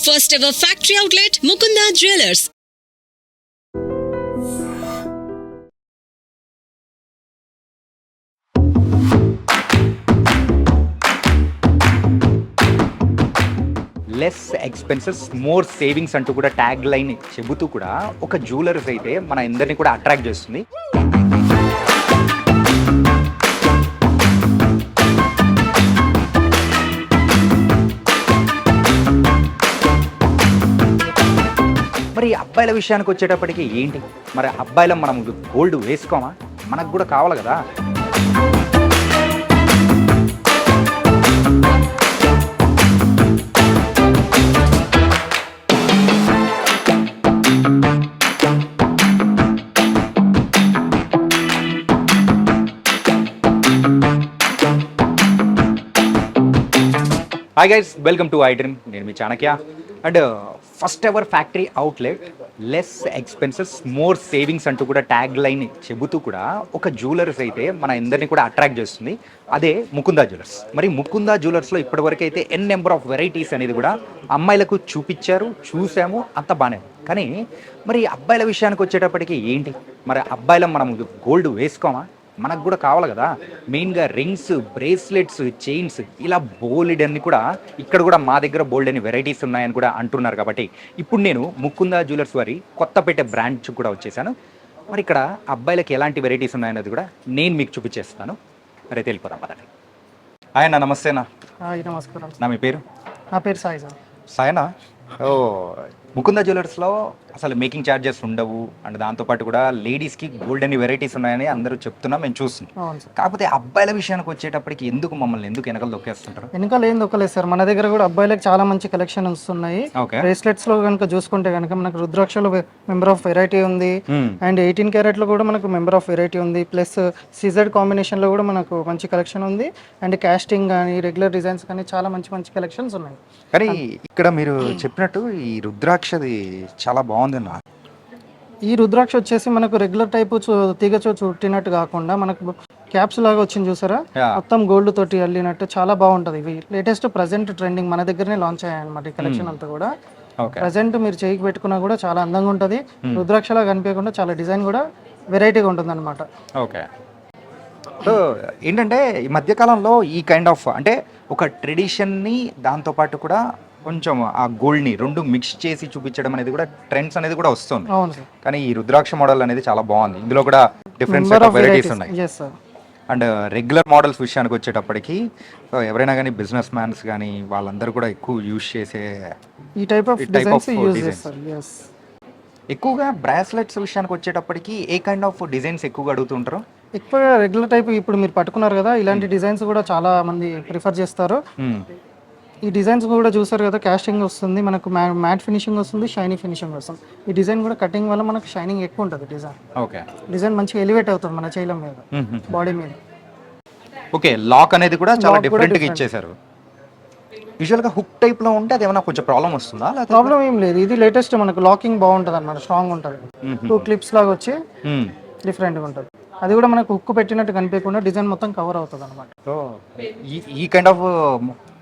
First ever factory outlet, Mukunda Jewelers. Less expenses more savings అంటూ కూడా tag line చెబుతూ కూడా ఒక జ్యువెలర్స్ అయితే మన అందరినీ కూడా అట్రాక్ట్ చేస్తుంది. మరి అబ్బాయిల విషయానికి వచ్చేటప్పటికి ఏంటి, మరి అబ్బాయిలం మనం గోల్డ్ వేసుకోమా? మనకు కూడా కావాలి కదా. Hi guys, welcome to iDream. నేను మీ Chanakya. And first ever factory outlet, less expenses more savings అంటూ కూడా ట్యాగ్ లైన్ చెబుతూ కూడా ఒక జ్యువెలర్స్ అయితే మన అందరినీ కూడా అట్రాక్ట్ చేస్తుంది. అదే ముకుందా జ్యువెలర్స్. మరి ముకుందా జ్యువెలర్స్లో ఇప్పటివరకు అయితే నెంబర్ ఆఫ్ వెరైటీస్ అనేది కూడా అమ్మాయిలకు చూపించారు, చూసాము, అంత బాగానే. కానీ మరి అబ్బాయిల విషయానికి వచ్చేటప్పటికి ఏంటి, మరి అబ్బాయిలం మనం గోల్డ్ వేసుకోమా? మనకు కూడా కావాలి కదా. మెయిన్గా రింగ్స్, బ్రేస్లెట్స్, చైన్స్, ఇలా బోల్డ్ అన్ని కూడా ఇక్కడ కూడా మా దగ్గర బోల్డ్ అని వెరైటీస్ ఉన్నాయని కూడా అంటున్నారు. కాబట్టి ఇప్పుడు నేను ముకుందా జ్యువెలర్స్ వారి కొత్తపేట బ్రాంచ్ కూడా వచ్చేసాను. మరి ఇక్కడ అబ్బాయిలకి ఎలాంటి వెరైటీస్ ఉన్నాయన్నది కూడా నేను మీకు చూపించేస్తాను. మరి వెళ్ళిపోదాం పదండి. ఆయన నమస్తేనా. నమస్కారం. మీ పేరు? నా పేరు సాయి సార్. సాయనా? ఓ, ముకుందా జ్యువెలర్స్లో అసలు మేకింగ్ ఛార్జెస్ ఉండవు, అండ్ దాంతోపాటు కూడా లేడీస్కి గోల్డ్ అని వెరైటీస్ ఉన్నాయని అందరూ చెప్తున్నాం, మేము చూస్తున్నాం. కాకపోతే అబ్బాయిల విషయానికి వచ్చేటప్పటికి ఎందుకు మమ్మల్ని వెనకాల దొక్కేస్తుంటారు? వెనకాల ఏం దొక్కలేదు సార్, మన దగ్గర కూడా అబ్బాయిలకు చాలా మంచి కలెక్షన్ వస్తున్నాయి. బ్రేస్లెట్స్ లో కనుక చూసుకుంటే కనుక మనకు రుద్రాక్షలో మెంబర్ ఆఫ్ వెరైటీ ఉంది, అండ్ 18 క్యారెట్ లో కూడా మనకు మెంబర్ ఆఫ్ వెరైటీ ఉంది, ప్లస్ సిజెడ్ కాంబినేషన్ లో కూడా మనకు మంచి కలెక్షన్ ఉంది, అండ్ కాస్టింగ్ కానీ రెగ్యులర్ డిజైన్స్ కానీ చాలా మంచి మంచి కలెక్షన్స్ ఉన్నాయి. కానీ ఇక్కడ మీరు చెప్పినట్టు ఈ రుద్రాక్షది చాలా బాగుంది అన్న. ఈ రుద్రాక్ష వచ్చేసి మనకు రెగ్యులర్ టైప్ తీగచో చుట్టినట్టు కాకుండా మనకు క్యాప్స్ లాగా వచ్చింది చూసారా, మొత్తం గోల్డ్ తోటి అల్లినట్టు చాలా బాగుంటది. ఇవి లేటెస్ట్ ప్రెసెంట్ ట్రెండింగ్, మన దగ్గరనే లాంచ్ అయ్యాయన్నమాట ఈ కలెక్షన్ అంతా కూడా. ప్రెసెంట్ మీరు చేయికి పెట్టుకున్నా కూడా చాలా అందంగా ఉంటది, రుద్రాక్షలా కనిపించకుండా చాలా డిజైన్ కూడా వెరైటీగా ఉంటుంది అనమాట. ఓకే. సో ఏంటంటే ఈ మధ్యకాలంలో ఈ కైండ్ ఆఫ్ అంటే ఒక ట్రెడిషన్ని దాంతోపాటు కూడా కొంచెం ఆ గోల్డ్ని రెండు మిక్స్ చేసి చూపించడం అనేది కూడా ట్రెండ్స్ అనేది కూడా వస్తుంది. కానీ ఈ రుద్రాక్ష మోడల్ అనేది చాలా బాగుంది. ఇందులో కూడా డిఫరెంట్ సెట్ ఆఫ్ వెరైటీస్ ఉన్నాయి. అండ్ రెగ్యులర్ మోడల్స్ విషయానికి వచ్చేటప్పటికి ఎవరైనా కానీ బిజినెస్ మ్యాన్స్ కానీ వాళ్ళందరూ కూడా ఎక్కువ యూజ్ చేసే ఈ టైప్ ఆఫ్ డిజైన్స్. ఎక్కువగా బ్రాస్లెట్స్ విషయానికి వచ్చేటప్పటికి ఏ కైండ్ ఆఫ్ డిజైన్స్ ఎక్కువగా అడుగుతుంటారు? ఎక్కువగా రెగ్యులర్ టైప్ ఇప్పుడు మీరు పట్టుకున్నారు కదా, ఇలాంటి డిజైన్స్ కూడా చాలా మంది ప్రిఫర్ చేస్తారు. ఈ డిజైన్స్ కూడా చూసారు కదా, కాస్టింగ్ వస్తుంది మనకు, మ్యాట్ ఫినిషింగ్ వస్తుంది, షైనీ ఫినిషింగ్ వస్తుంది. ఈ డిజైన్ కూడా కటింగ్ వల్ల మనకు షైనింగ్ ఎక్కువ ఉంటుంది. డిజైన్ మంచిగా ఎలివేట్ అవుతుంది మన చైలం మీద, బాడీ మీద. ఓకే, లాక్ అనేది కూడా చాలా డిఫరెంట్ గా ఇచ్చేసారు. యూజువల్ గా హుక్ టైప్ లో ఉంటే అది ఏమైనా కొంచెం ప్రాబ్లం వస్తుందా? ప్రాబ్లం ఏం లేదు, ఇది లేటెస్ట్ మనకు లాకింగ్ బాగుంటుంది అన్నమాట, స్ట్రాంగ్ ఉంటుంది. 2 క్లిప్స్ లాగా వచ్చి డిఫరెంట్ గా ఉంటుంది. అది కూడా మనకు హుక్ పెట్టినట్టు కనిపించకుండా డిజైన్ మొత్తం కవర్ అవుతుంది అనమాట. ఈ కైండ్ ఆఫ్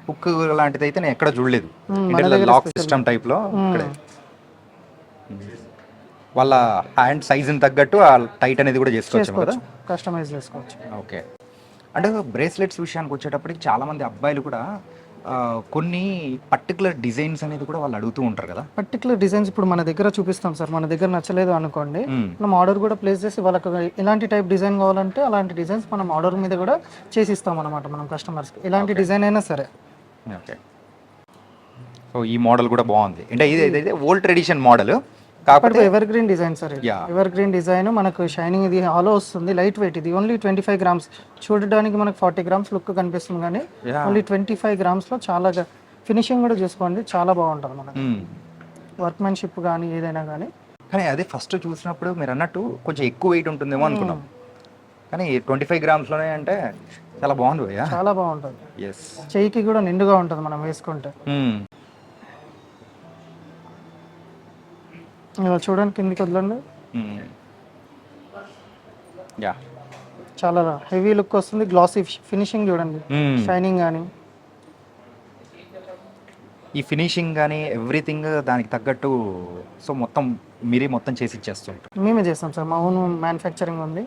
హుక్ లాంటిది అయితే నేను ఎక్కడ చూడలేదు. లాక్ సిస్టమ్ టైప్ లో వాళ్ళ హ్యాండ్ సైజ్ తగ్గట్టు ఆ టైట్ అనేది కూడా చేసుకోవచ్చు కదా, కస్టమైజ్ చేసుకోవచ్చు. ఓకే. అంటే బ్రేస్లెట్స్ విషయానికి వచ్చేటప్పటికి చాలా మంది అబ్బాయిలు కూడా కొన్ని పర్టికులర్ డిజైన్స్ అనేది కూడా వాళ్ళు అడుగుతూ ఉంటారు కదా. పర్టికులర్ డిజైన్స్ ఇప్పుడు మన దగ్గర చూపిస్తాం సార్, మన దగ్గర నచ్చలేదు అనుకోండి, మనం ఆర్డర్ కూడా ప్లేస్ చేసి వాళ్ళకి ఎలాంటి టైప్ డిజైన్ కావాలంటే అలాంటి డిజైన్స్ మనం ఆర్డర్ మీద కూడా చేసి ఇస్తాం అనమాట మనం కస్టమర్స్కి, ఎలాంటి డిజైన్ అయినా సరే. ఓకే. సో ఈ మోడల్ కూడా బాగుంది. అంటే ఇది ఓల్డ్ ట్రెడిషన్ మోడల్, కాకపోతే ever green design sir. Ever green design మనకు షైనింగ్, ఇది హాలో వస్తుంది, లైట్ వెయిట్, ఇది ఓన్లీ 25 గ్రామ్స్. చూడడానికి మనకు 40 గ్రామ్స్ లుక్ కనిపిస్తుంది, కానీ ఓన్లీ 25 గ్రామ్స్ లో చాలా ఫినిషింగ్ కూడా చూసుకోండి, చాలా బాగుంటుంది మనకు వర్క్మెన్షిప్ కానీ ఏదైనా కానీ. కానీ అదే ఫస్ట్ చూసినప్పుడు మీరు అన్నట్టు కొంచెం ఎక్కువ వెయిట్ ఉంటుందేమో అనుకున్నాం, కానీ 25 గ్రామ్స్లోనే అంటే చాలా బాగుంది భయ్యా, చాలా బాగుంటుంది. చెయ్యికి కూడా నిండుగా ఉంటుంది మనం వేసుకుంటే. చూడండి కిందికి వదలండి, చాలా హెవీ లుక్ వస్తుంది, గ్లాసీ ఫినిషింగ్ చూడండి, షైనింగ్ కానీ. ఈ ఫినిషింగ్ కానీ ఎవ్రీథింగ్ దానికి తగ్గట్టు సో మొత్తం మీరే మొత్తం చేసి ఇచ్చేస్తుంటారు. మేమే చేస్తాం సార్, మా ఓన్ మ్యానుఫ్యాక్చరింగ్ ఉంది,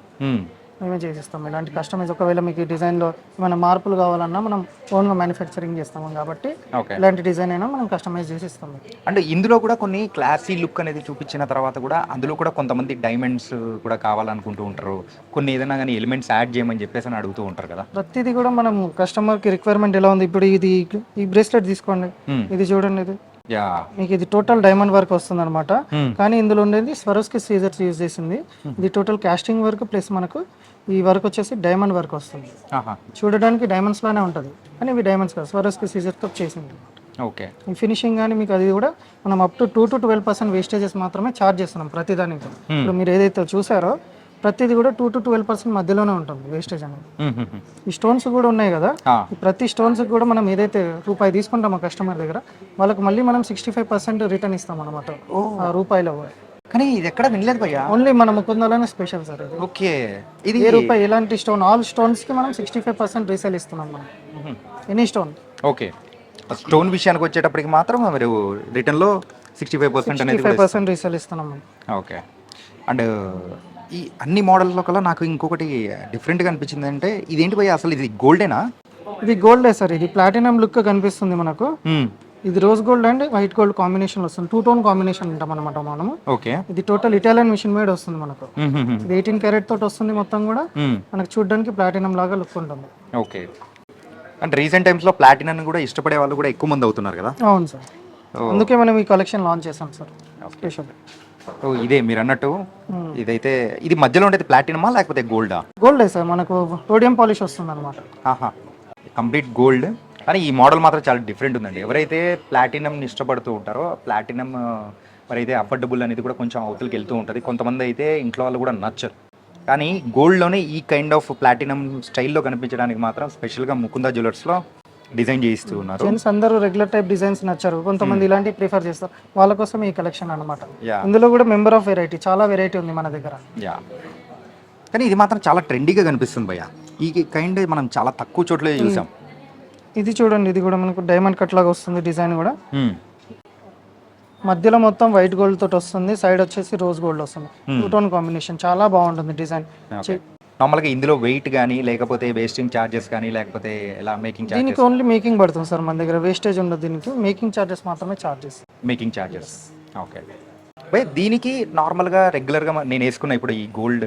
మేమే చేసిస్తాం. ఇలాంటి కస్టమైజ్ ఒకవేళ మీకు ఈ డిజైన్లో ఏమైనా మార్పులు కావాలన్నా మనం ఓన్గా మ్యానుఫ్యాక్చరింగ్ చేస్తాము కాబట్టి ఇలాంటి డిజైన్ అయినా మనం కస్టమైజ్ చేసి ఇస్తాం. అంటే ఇందులో కూడా కొన్ని క్లాసీ లుక్ అనేది చూపించిన తర్వాత కూడా అందులో కూడా కొంతమంది డైమండ్స్ కూడా కావాలనుకుంటూ ఉంటారు, కొన్ని ఏదైనా కానీ ఎలిమెంట్స్ యాడ్ చేయమని చెప్పేసి అని అడుగుతూ ఉంటారు కదా. ప్రతిదీ కూడా మనం కస్టమర్కి రిక్వైర్మెంట్ ఎలా ఉంది, ఇప్పుడు ఇది ఈ బ్రేస్లెట్ తీసుకోండి, ఇది చూడండి, ఇది మీకు ఇది టోటల్ డైమండ్ వర్క్ వస్తుంది అనమాట. కానీ ఇందులో ఉండేది స్వరోస్కి సీజర్స్ యూజ్ చేసింది. ఇది టోటల్ కాస్టింగ్ వర్క్ ప్లస్ మనకు ఈ వర్క్ వచ్చేసి డైమండ్ వర్క్ వస్తుంది. చూడడానికి డైమండ్స్ లానే ఉంటుంది కానీ ఇవి డైమండ్స్ కాదు, స్వరోస్కి సీజర్తో చేసింది. ఓకే, ఈ ఫినిషింగ్ కానీ మీకు అది కూడా మనం అప్ టు 2 to 12% వేస్టేజెస్ మాత్రమే ఛార్జ్ చేస్తున్నాం ప్రతిదానికి. ఇప్పుడు మీరు ఏదైతే చూసారో ప్రతిది కూడా 2 to 12% మధ్యలోనే ఉంటుంది వేస్టేజ్ అనేది. ఈ స్టోన్స్ కూడా ఉన్నాయి కదా, ఈ ప్రతి స్టోన్స్ కూడా మనం ఏదైతే రూపాయి తీసుకుంటామో కస్టమర్ దగ్గర వాళ్ళకి మళ్ళీ మనం 65% రిటర్న్ ఇస్తాం అనమాట ఆ రూపాయిలో. కానీ ఇది ఎక్కడ వినలేదు భయ్యా, ఓన్లీ మన ముకుందలోనే స్పెషల్ సార్ ఇది. ఓకే, ఇది ఏ రూపాయి ఎలాంటి స్టోన్ ఆల్ స్టోన్స్ కి మనం 65% రీసేల్ ఇస్తున్నాం మనం, ఎనీ స్టోన్. ఓకే, స్టోన్ విషయానికి వచ్చేటప్పటికి మాత్రం మీరు రిటర్న్లో 65% అనేది 65% రీసేల్ ఇస్తున్నాం మనం. ఓకే, అండ్ ఈ అన్ని మోడల్లో కల్లా నాకు ఇంకొకటి డిఫరెంట్గా అనిపించింది అంటే ఇదేంటి భయ్యా, అసలు ఇది గోల్డేనా? ఇది గోల్డే సార్, ఇది ప్లాటినం లుక్ కనిపిస్తుంది మనకు. ఇది rose gold and white gold combination వస్తుంది, 2 tone కాంబినేషన్ ఉంటాం అనమాట మనము. ఓకే, ఇది టోటల్ ఇటాలియన్ మిషన్ మేడ్ వస్తుంది మనకు. ఇది 18 క్యారెట్ తోటి వస్తుంది మొత్తం కూడా, మనకు చూడడానికి ప్లాటినం లాగా లుక్ ఉంటుంది. ఓకే, అంటే రీసెంట్ టైమ్స్లో ప్లాటినం కూడా ఇష్టపడే వాళ్ళు కూడా ఎక్కువ మంది అవుతున్నారు కదా. అవును సార్, అందుకే మనం ఈ కలెక్షన్ లాంచ్ చేసాం సార్ స్పెషల్. ఇదే మీరు అన్నట్టు ఇదైతే ఇది మధ్యలో ఉండేది ప్లాటినమా లేకపోతే గోల్డా? గోల్డే సార్, మనకు రోడియం పాలిష్ వస్తుంది అనమాట. Complete gold. కానీ ఈ మోడల్ మాత్రం చాలా డిఫరెంట్ ఉందండి. ఎవరైతే ప్లాటినంని ఇష్టపడుతూ ఉంటారో ప్లాటినం మరి అయితే అఫోర్డబుల్ అనేది కూడా కొంచెం అవతలకి వెళ్తూ ఉంటుంది. కొంతమంది అయితే ఇంట్లో వాళ్ళు కూడా నచ్చరు, కానీ గోల్డ్లోనే ఈ కైండ్ ఆఫ్ ప్లాటినం స్టైల్లో కనిపించడానికి మాత్రం స్పెషల్గా ముకుందా జ్యువెలర్స్లో డిజైన్ చేయిస్తూ ఉన్నారు. జెంట్స్ అందరూ రెగ్యులర్ టైప్ డిజైన్స్ నచ్చారు, కొంతమంది ఇలాంటి ప్రిఫర్ చేస్తారు, వాళ్ళ కోసం ఈ కలెక్షన్ అనమాట. ఇందులో కూడా మెంబర్ ఆఫ్ వెరైటీ, చాలా వెరైటీ ఉంది మన దగ్గర. కానీ ఇది మాత్రం చాలా ట్రెండీగా కనిపిస్తుంది భయ్య. ఈ కైండ్ మనం చాలా తక్కువ చోట్ల చూసాం. ఇది చూడండి, ఇది కూడా మనకు డైమండ్ కట్ లాగా వస్తుంది డిజైన్ కూడా. మధ్యలో మొత్తం వైట్ గోల్డ్ తోటి వస్తుంది, సైడ్ వచ్చేసి రోజ్ గోల్డ్ వస్తుంది. 2 tone కాంబినేషన్ చాలా బాగుంటుంది డిజైన్. నార్మల్గా ఇందులో వెయిట్ కానీ లేకపోతే వేస్టింగ్ ఛార్జెస్ కానీ లేకపోతే ఎలా మేకింగ్ ఛార్జెస్? దీనికి ఓన్లీ మేకింగ్ పడుతుంది సార్, మన దగ్గర వేస్టేజ్ ఉండదు. దీనికి మేకింగ్ ఛార్జెస్ మాత్రమే charges. Making charges, okay. By దీనికి నార్మల్గా రెగ్యులర్గా నేను వేసుకున్న ఇప్పుడు ఈ గోల్డ్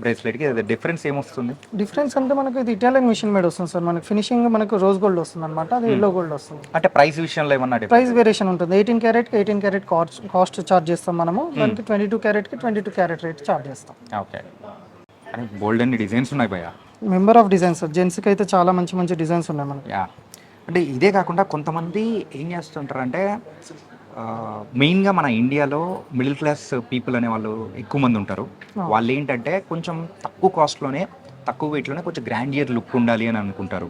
బ్రేస్లెట్కి డిఫరెన్స్ ఏమొస్తుంది? డిఫరెన్స్ అంటే మనకు ఇది ఇటాలియన్ మిషన్ మేడ్ వస్తుంది సార్, మనకి ఫినిషింగ్ మనకు రోజ్ గోల్డ్ వస్తుంది అనమాట, అది ఎల్లో గోల్డ్ వస్తుంది. అంటే ప్రైస్ విషయంలో ఏమన్నా ప్రైస్ వేరియేషన్ ఉంటుంది. 18 క్యారెట్కి 18 క్యారెట్ కాస్ట్ ఛార్జ్ చేస్తాం మనము, దానికి 22 క్యారెట్కి 22 క్యారెట్ రేట్ ఛార్జ్ చేస్తాం. ఓకే, అని బోల్డ్ అన్ని డిజైన్స్ ఉన్నాయి భయ్యా. మెంబర్ ఆఫ్ డిజైన్స్, జెంట్స్కి అయితే చాలా మంచి మంచి డిజైన్స్ ఉన్నాయి మనకి. అంటే ఇదే కాకుండా కొంతమంది ఏం చేస్తుంటారు అంటే మెయిన్గా మన ఇండియాలో మిడిల్ క్లాస్ పీపుల్ అనే వాళ్ళు ఎక్కువ మంది ఉంటారు. వాళ్ళు ఏంటంటే కొంచెం తక్కువ కాస్ట్లోనే తక్కువ వెయిట్లోనే కొంచెం గ్రాండియర్ లుక్ ఉండాలి అని అనుకుంటారు,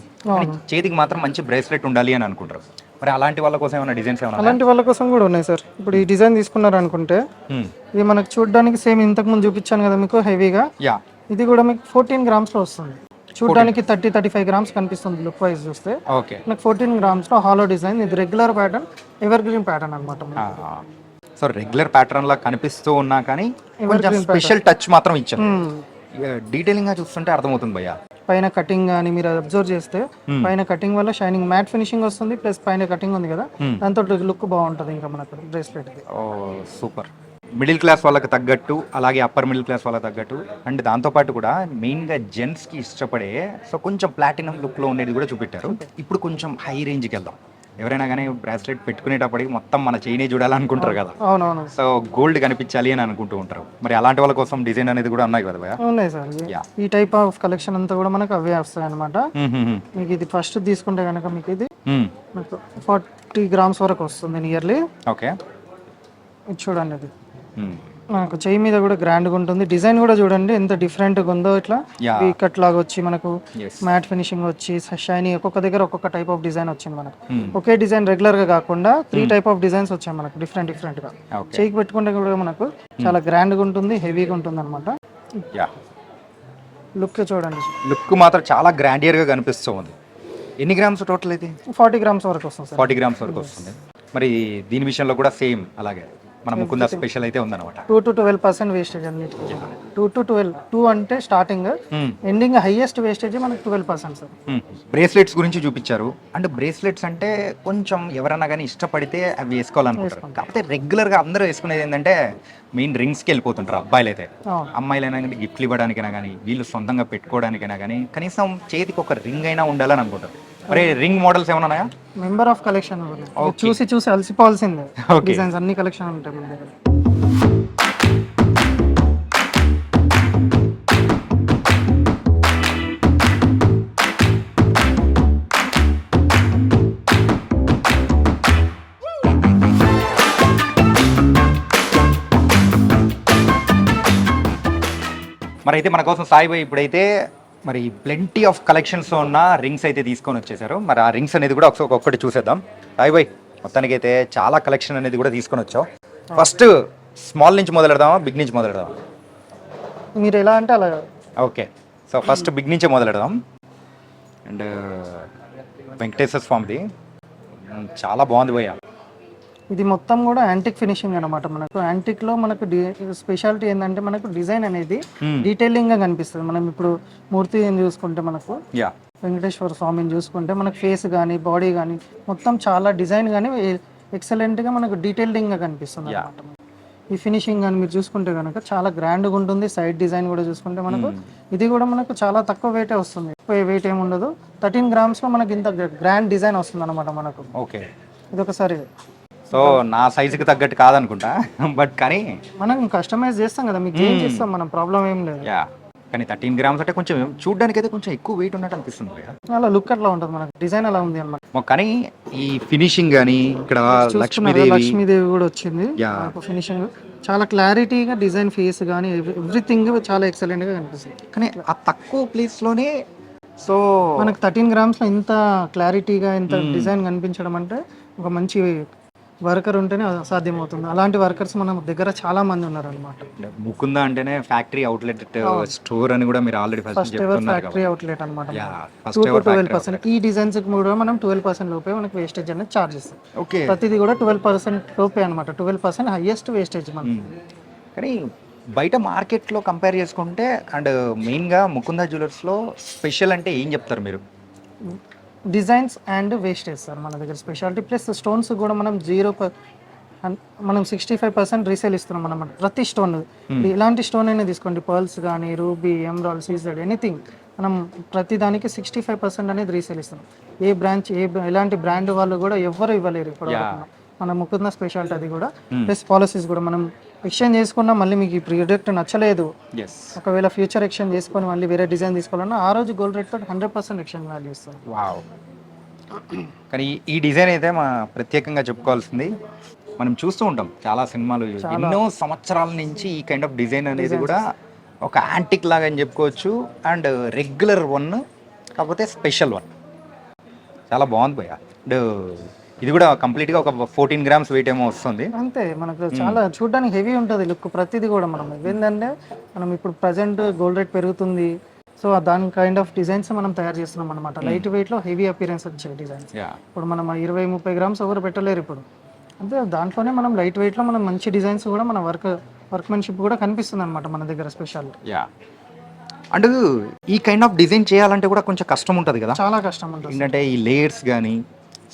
చేతికి మాత్రం మంచి బ్రేస్లెట్ ఉండాలి అని అనుకుంటారు. మరి అలాంటి వాళ్ళ కోసం ఏమైనా డిజైన్స్ ఏమైనా? అలాంటి వాళ్ళ కోసం కూడా ఉన్నాయి సార్. ఇప్పుడు ఈ డిజైన్ తీసుకున్నారు అనుకుంటే ఇది మనకు చూడడానికి సేమ్ ఇంతకు ముందు చూపించాను కదా మీకు హెవీగా, ఇది కూడా మీకు 14 grams వస్తుంది. చూడడానికి 30-35 grams కనిపిస్తుంది లుక్ వైజ్ చూస్తే. నాకు 14 grams లో హాలో డిజైన్, ఇది regular pattern, ever green pattern అనమాట. సో రెగ్యులర్ ప్యాటర్న్ లా కనిపిస్తూ ఉన్నా కానీ కొంచెం స్పెషల్ టచ్ మాత్రం ఇచ్చారు. డీటెయిలింగ్ గా చూస్తుంటే అర్థమవుతుంది భయ్యా. పైన కటింగ్ కానీ మీరు అబ్జర్వ్ చేస్తే పైన కటింగ్ వల్ల షైనింగ్ మ్యాట్ ఫినిషింగ్ వస్తుంది, ప్లస్ పైన కటింగ్ ఉంది కదా, దాంతో లుక్ బాగుంటుంది ఇంకా మనకు బ్రేస్లెట్. ఓ సూపర్. మిడిల్ క్లాస్ వాళ్ళకి తగ్గట్టు, అలాగే అప్పర్ మిడిల్ క్లాస్ వాళ్ళకి తగ్గట్టు, అండ్ దాంతోపాటు కూడా మెయిన్గా జెంట్స్కి ఇష్టపడే సో కొంచెం ప్లాటినం లుక్లో ఉండేది కూడా చూపెట్టారు. ఇప్పుడు కొంచెం హై రేంజ్కి వెళ్దాం. ఎవరైనా కానీ బ్రాస్లెట్ పెట్టుకునేటప్పటికి మొత్తం మన చైనే చూడాలనుకుంటారు కదా. అవునవును, సో గోల్డ్ కనిపించాలి అని అనుకుంటూ ఉంటారు. మరి అలాంటి వాళ్ళ కోసం డిజైన్ అనేది కూడా ఉన్నాయి కదా భయ్యా? ఉన్నాయి సార్. ఈ టైప్ ఆఫ్ కలెక్షన్ అంతా కూడా మనకు అవే వస్తాయి అనమాట. మీకు ఇది ఫస్ట్ తీసుకుంటే కనుక మీకు ఇది 40 grams వరకు వస్తుంది నియర్లీ. ఓకే, ఇది చూడండి, ఇది మనకు చెయ్యి మీద కూడా గ్రాండ్గా ఉంటుంది. డిజైన్ కూడా చూడండి ఎంత డిఫరెంట్గా ఉందో, ఇట్లా కట్ లాగా వచ్చి మనకు మ్యాట్ ఫినిషింగ్ వచ్చి షైనీ, ఒక్కొక్క దగ్గర ఒక్కొక్క టైప్ ఆఫ్ డిజైన్ వచ్చింది మనకు. ఒకే డిజైన్ రెగ్యులర్ గా కాకుండా 3 type ఆఫ్ డిజైన్స్ వచ్చాయి మనకు డిఫరెంట్ గా. చెయ్యికి పెట్టుకుంటే కూడా మనకు చాలా గ్రాండ్గా ఉంటుంది, హెవీగా ఉంటుంది అనమాట. లుక్ చూడండి, లుక్ మాత్రం చాలా గ్రాండియర్ గా కనిపిస్తుంది. ఎన్ని గ్రామ్స్ టోటల్ అయితే? 40 grams వరకు వస్తుంది. 40 grams వరకు వస్తుంది. మరి దీని విషయంలో కూడా సేమ్ అలాగే మన ముకుంద స్పెషల్ అయితే ఉందన్నమాట. 2 to 12% వేస్టేజ్ అన్నిటికీ. 2 to 12, 2 అంటే స్టార్టింగ్, ఎండింగ్ హైయెస్ట్ వేస్టేజ్ మనకు 12% సార్. బ్రేస్లెట్స్ గురించి చూపించారు. అంటే బ్రేస్లెట్స్ అంటే కొంచెం ఎవరైనా కానీ ఇష్టపడితే అవి వేసుకోవాలనుకుంటారు. కాకపోతే రెగ్యులర్గా అందరూ వేసుకునేది ఏంటంటే మెయిన్ రింగ్స్కి వెళ్ళిపోతుంటారు అబ్బాయిలు అయితే. అమ్మాయిలైనా కానీ గిఫ్ట్లు ఇవ్వడానికైనా కానీ వీళ్ళు సొంతంగా పెట్టుకోవడానికైనా కానీ కనీసం చేతికి ఒక రింగ్ అయినా ఉండాలని అనుకుంటారు. మరి రింగ్ మోడల్స్ ఏమైనా ఉన్నాయా? మెంబర్ ఆఫ్ కలెక్షన్ చూసి అలసిపోవాల్సిందే. డిజైన్స్ అన్ని కలెక్షన్ ఉంటాయి మన దగ్గర. మరి అయితే మన కోసం సాయి భాయ్ ఇప్పుడైతే మరి ప్లెంటీ ఆఫ్ కలెక్షన్స్ ఉన్న రింగ్స్ అయితే తీసుకొని వచ్చేసారు. మరి ఆ రింగ్స్ అనేది కూడా ఒక్కొక్కటి చూసేద్దాం. సాయి భాయ్ మొత్తానికి అయితే చాలా కలెక్షన్ అనేది కూడా తీసుకొని వచ్చావు. ఫస్ట్ స్మాల్ నుంచి మొదలెడదామా, బిగ్ నుంచి మొదలెడదామా? మీరు ఎలా అంటే అలా. ఓకే, సో ఫస్ట్ బిగ్ నుంచే మొదలెడదాం. అండ్ వెంకటేశ్వర స్వామిది చాలా బాగుంది భయ్య. ఇది మొత్తం కూడా యాంటిక్ ఫినిషింగ్ అనమాట. మనకు యాంటిక్ లో మనకు స్పెషాలిటీ ఏంటంటే మనకు డిజైన్ అనేది డీటెయిలింగ్ గా కనిపిస్తుంది. మనం ఇప్పుడు మూర్తి చూసుకుంటే మనకు వెంకటేశ్వర స్వామిని చూసుకుంటే మనకు ఫేస్ కానీ బాడీ కానీ మొత్తం చాలా డిజైన్ కానీ ఎక్సలెంట్ గా మనకు డీటెయిలింగ్ గా కనిపిస్తుంది అనమాట. ఈ ఫినిషింగ్ కానీ మీరు చూసుకుంటే కనుక చాలా గ్రాండ్గా ఉంటుంది. సైడ్ డిజైన్ కూడా చూసుకుంటే మనకు ఇది కూడా మనకు చాలా తక్కువ వెయిటే వస్తుంది. ఎక్కువ వెయిట్ ఏమి ఉండదు. 13 grams లో మనకి ఇంత గ్రాండ్ డిజైన్ వస్తుంది అనమాట మనకు. ఓకే, ఇది ఒకసారి సో నా సైజుకి తగ్గట్టు కాదనుకుంటా, బట్ కానీ మనం కస్టమైజ్ చేస్తాం కదా, మీకు చేంజ్ చేస్తాం మనం, ప్రాబ్లం ఏం లేదు. కానీ 13 grams అంటే కొంచెం చూడడానికి అయితే కొంచెం ఎక్కువ వెయిట్ ఉన్నట్టు అనిపిస్తుంది. అలా లుక్ అట్లా ఉంటుంది మనకు, డిజైన్ అలా ఉంది అనమాట. కానీ ఈ ఫినిషింగ్ కానీ ఇక్కడ లక్ష్మీదేవి కూడా వచ్చింది. ఫినిషింగ్ చాలా క్లారిటీగా డిజైన్, ఫేస్ కానీ ఎవ్రీథింగ్ చాలా ఎక్సలెంట్ గా కనిపిస్తుంది. కానీ ఆ తక్కువ ప్లేస్ లోనే సో మనకు 13 grams లో ఇంత క్లారిటీగా ఇంత డిజైన్ కనిపించడం అంటే ఒక మంచి వర్కర్ ఉంటేనే సాధ్యమవుతుంది. అలాంటి వర్కర్స్ మన దగ్గర చాలా మంది ఉన్నారు అనమాట. ముకుంద అంటేనే ఫ్యాక్టరీ అవుట్లెట్ స్టోర్ అని కూడా మీరు already first ever factory outlet అనమాట. 2 to 12%. ఈ డిజైన్స్ కూడా మనం 12% లోపే మనకి వేస్టేజ్ అనేది చార్జ్ చేస్తాం. ఓకే, ప్రతిదీ కూడా 12% లోపే అనమాట. 12% హైయెస్ట్ వేస్టేజ్ మనం. కానీ బయట మార్కెట్లో కంపేర్ చేసుకుంటే అండ్ మెయిన్గా ముకుంద జ్యువెలర్స్లో స్పెషల్ అంటే ఏం చెప్తారు మీరు? డిజైన్స్ అండ్ వేస్టేజ్ సార్ మన దగ్గర స్పెషాలిటీ. ప్లస్ స్టోన్స్ కూడా మనం మనం 65% రీసేల్ ఇస్తున్నాం అన్నమాట. ప్రతి స్టోన్ ఇలాంటి స్టోన్ అయినా తీసుకోండి, పర్ల్స్ కానీ, రూబీ, ఎమరాల్డ్, సీజెడ్, ఎనీథింగ్ మనం ప్రతి దానికి 65% అనేది రీసేల్ ఇస్తున్నాం. ఏ బ్రాంచ్ ఎలాంటి బ్రాండ్ వాళ్ళు కూడా ఎవ్వరు ఇవ్వలేరు ఇప్పుడు మన ముకుంద స్పెషాలిటీ. అది కూడా ప్లస్ పాలసీస్ కూడా మనం ఎక్స్చేంజ్ చేసుకున్నా మళ్ళీ మీకు ఈ ప్రోడక్ట్ నచ్చలేదు, ఒకవేళ ఫ్యూచర్ ఎక్స్చేంజ్ చేసుకొని మళ్ళీ వేరే డిజైన్ తీసుకోవాలన్నా ఆ రోజు గోల్డ్ రేట్ తోటి 100% ఎక్స్చేంజ్ వాల్యూ ఇస్తుంది. వావ్, కానీ ఈ డిజైన్ అయితే మా ప్రత్యేకంగా చెప్పుకోవాల్సింది. మనం చూస్తూ ఉంటాం చాలా సినిమాలు, ఎన్నో సంవత్సరాల నుంచి ఈ కైండ్ ఆఫ్ డిజైన్ అనేది కూడా ఒక యాంటిక్ లాగా అని చెప్పుకోవచ్చు. అండ్ రెగ్యులర్ వన్ కాకపోతే స్పెషల్ వన్ చాలా బాగుంది భయ్య. అండ్ ఇది కూడా కంప్లీట్ గా ఒక 14 grams వెయిట్ ఏమో వస్తుంది అంతే. మనకు చాలా చూడడానికి హెవీ ఉంటుంది లుక్ ప్రతిదీ కూడా. మనం ఏంటంటే మనం ఇప్పుడు ప్రజెంట్ గోల్డ్ రేట్ పెరుగుతుంది, సో దాని కైండ్ ఆఫ్ డిజైన్స్ మనం తయారు చేస్తున్నాం అనమాట. లైట్ వెయిట్ లో హెవీ అపీరెన్స్ వచ్చే డిజైన్స్. ఇప్పుడు మనం 20-30 grams ఎవరు పెట్టలేరు ఇప్పుడు. అంటే దాంట్లోనే మనం లైట్ వెయిట్ లో మనం మంచి డిజైన్స్ కూడా మన వర్క్మెన్షిప్ కూడా కనిపిస్తుంది అనమాట మన దగ్గర స్పెషాలిటీ. అండ్ ఈ కైండ్ ఆఫ్ డిజైన్ చేయాలంటే కూడా కొంచెం కష్టం ఉంటుంది కదా? చాలా కష్టం ఉంటుంది. ఏంటంటే ఈ లేయర్స్ కానీ,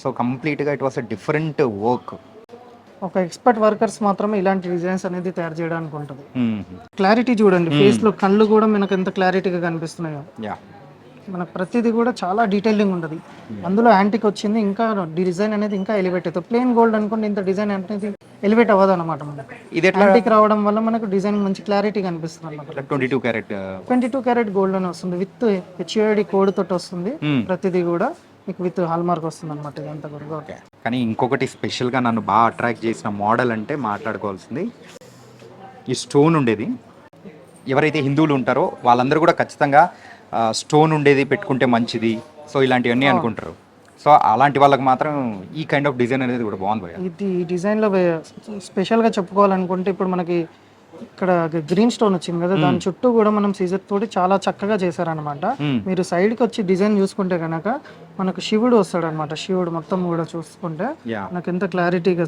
సో కంప్లీట్గా it was a different work. ఒక ఎక్స్పర్ట్ వర్కర్స్ మాత్రమే ఇలాంటి డిజైన్స్ అనేది తయారు చేయడానికి ఉంటుంది. క్లారిటీ చూడండి, ఫేస్ లో కళ్ళు కూడా మనకు ఎంత క్లారిటీగా కనిపిస్తున్నాయో. మనకు ప్రతిదీ కూడా చాలా డీటెయిలింగ్ ఉంటుంది. అందులో యాంటిక్ వచ్చింది, ఇంకా డిజైన్ అనేది ఇంకా ఎలివేట్ అవుతుంది. ప్లెయిన్ గోల్డ్ అనుకోండి ఇంత డిజైన్ అనేది ఎలివేట్ అవ్వదు అనమాట. మనకు ఇది యాంటిక్ రావడం వల్ల మనకు డిజైన్ మంచి క్లారిటీ కనిపిస్తుంది అనమాట. 22 క్యారెట్ గోల్డ్ అని వస్తుంది, విత్ HUID కోడ్ తోటి వస్తుంది. ప్రతిదీ కూడా మీకు విత్ హాల్ మార్క్ వస్తుంది అనమాట ఇదంతా కూడా. ఓకే, కానీ ఇంకొకటి స్పెషల్గా నన్ను బాగా అట్రాక్ట్ చేసిన మోడల్ అంటే మాట్లాడుకోవాల్సింది ఈ స్టోన్ ఉండేది. ఎవరైతే హిందువులు ఉంటారో వాళ్ళందరూ కూడా ఖచ్చితంగా స్టోన్ ఉండేది పెట్టుకుంటే మంచిది, సో ఇలాంటివన్నీ అనుకుంటారు. సో అలాంటి వాళ్ళకి మాత్రం ఈ కైండ్ ఆఫ్ డిజైన్ అనేది కూడా బాగుంది. ఇది ఈ డిజైన్లో స్పెషల్గా చెప్పుకోవాలనుకుంటే ఇప్పుడు మనకి ఇక్కడ గ్రీన్ స్టోన్ వచ్చింది కదా, దాని చుట్టూ కూడా మనం సీజర్ తోటి చాలా చక్కగా చేశారనమాట. మీరు సైడ్ కి వచ్చి డిజైన్ చూసుకుంటే కనుక మనకు శివుడు వస్తాడు అనమాట. శివుడు మొత్తం కూడా చూసుకుంటే నాకు ఎంత క్లారిటీగా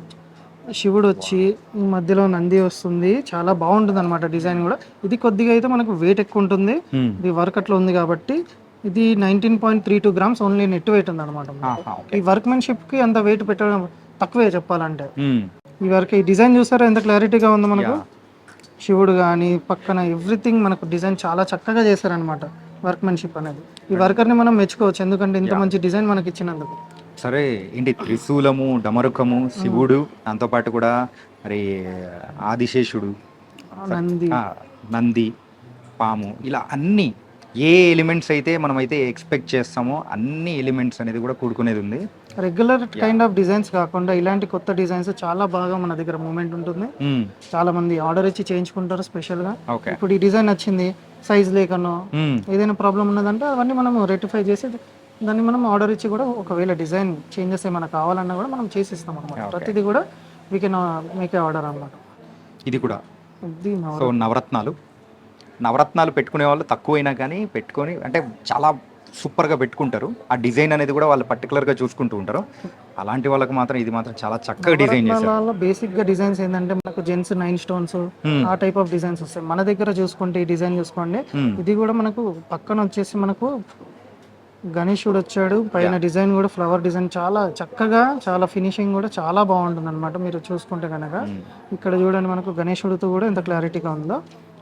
శివుడు వచ్చి ఈ మధ్యలో నంది వస్తుంది, చాలా బాగుంటుంది అనమాట డిజైన్ కూడా. ఇది కొద్దిగా అయితే మనకు వెయిట్ ఎక్కువ ఉంటుంది, ఇది వర్క్ అట్లా ఉంది కాబట్టి. ఇది 19.32 గ్రామ్స్ ఓన్లీ నెట్ వెయిట్ ఉంది అనమాట. ఈ వర్క్మెన్షిప్ కి అంత వెయిట్ పెట్టడం తక్కువే చెప్పాలంటే. ఈ వర్క్ ఈ డిజైన్ చూసారా ఎంత క్లారిటీగా ఉంది మనకు. శివుడు కానీ పక్కన ఎవ్రీథింగ్ మనకు డిజైన్ చాలా చక్కగా చేశారనమాట. వర్క్మెన్షిప్ అనేది ఈ వర్కర్ని మనం మెచ్చుకోవచ్చు, ఎందుకంటే ఇంత మంచి డిజైన్ మనకి ఇచ్చినందుకు. సరే ఏంటి త్రిశూలము, డమరుకము, శివుడు, దాంతోపాటు కూడా మరి ఆదిశేషుడు, నంది, పాము, ఇలా అన్ని ఏ ఎలిమెంట్స్ అయితే మనమైతే ఎక్స్పెక్ట్ చేస్తామో అన్ని ఎలిమెంట్స్ అనేది కూడా కూడుకునేది ఉంది. రెగ్యులర్ కైండ్ ఆఫ్ డిజైన్స్ కాకుండా ఇలాంటి కొత్త డిజైన్స్ చాలా బాగా మన దగ్గర మూమెంట్ ఉంటుంది. చాలా మంది ఆర్డర్ ఇచ్చి చేయించుకుంటారు స్పెషల్ గా. ఇప్పుడు ఈ డిజైన్ వచ్చింది, సైజ్ లేకనో ఏదైనా ప్రాబ్లం ఉన్నదంటే అవన్నీ మనం రెక్టిఫై చేసి దాన్ని మనం ఆర్డర్ ఇచ్చి కూడా ఒకవేళ డిజైన్ చేంజెస్ ఏమైనా కావాలన్నా కూడా మనం చేసి ఇస్తాం అనమాట. ప్రతిదీ కూడా వీ కెన్ మేక్ ఆర్డర్ అన్నమాట. ఇది కూడా సో నవరత్నాలు పెట్టుకునే వాళ్ళు తక్కువైనా కానీ పెట్టుకొని అంటే చాలా సూపర్గా పెట్టుకుంటారు. ఆ డిజైన్ అనేది కూడా వాళ్ళు పర్టికులర్గా చూసుకుంటూ ఉంటారు. అలాంటి వాళ్ళకి మాత్రం ఇది మాత్రం చాలా చక్కగా డిజైన్ చేశారు. బేసిక్ గా డిజైన్స్ ఏంటంటే మనకు జెంట్స్ 9 స్టోన్స్ ఆ టైప్ ఆఫ్ డిజైన్స్ వస్తాయి. మన దగ్గర చూసుకుంటే ఈ డిజైన్ చూసుకోండి, ఇది కూడా మనకు పక్కన వచ్చేసి మనకు గణేశుడు వచ్చాడు, పైన డిజైన్ కూడా ఫ్లవర్ డిజైన్ చాలా చక్కగా, చాలా ఫినిషింగ్ కూడా చాలా బాగుంటుంది అనమాట. మీరు చూసుకుంటే కనుక ఇక్కడ చూడండి మనకు గణేశుడితో కూడా ఎంత క్లారిటీగా ఉందో.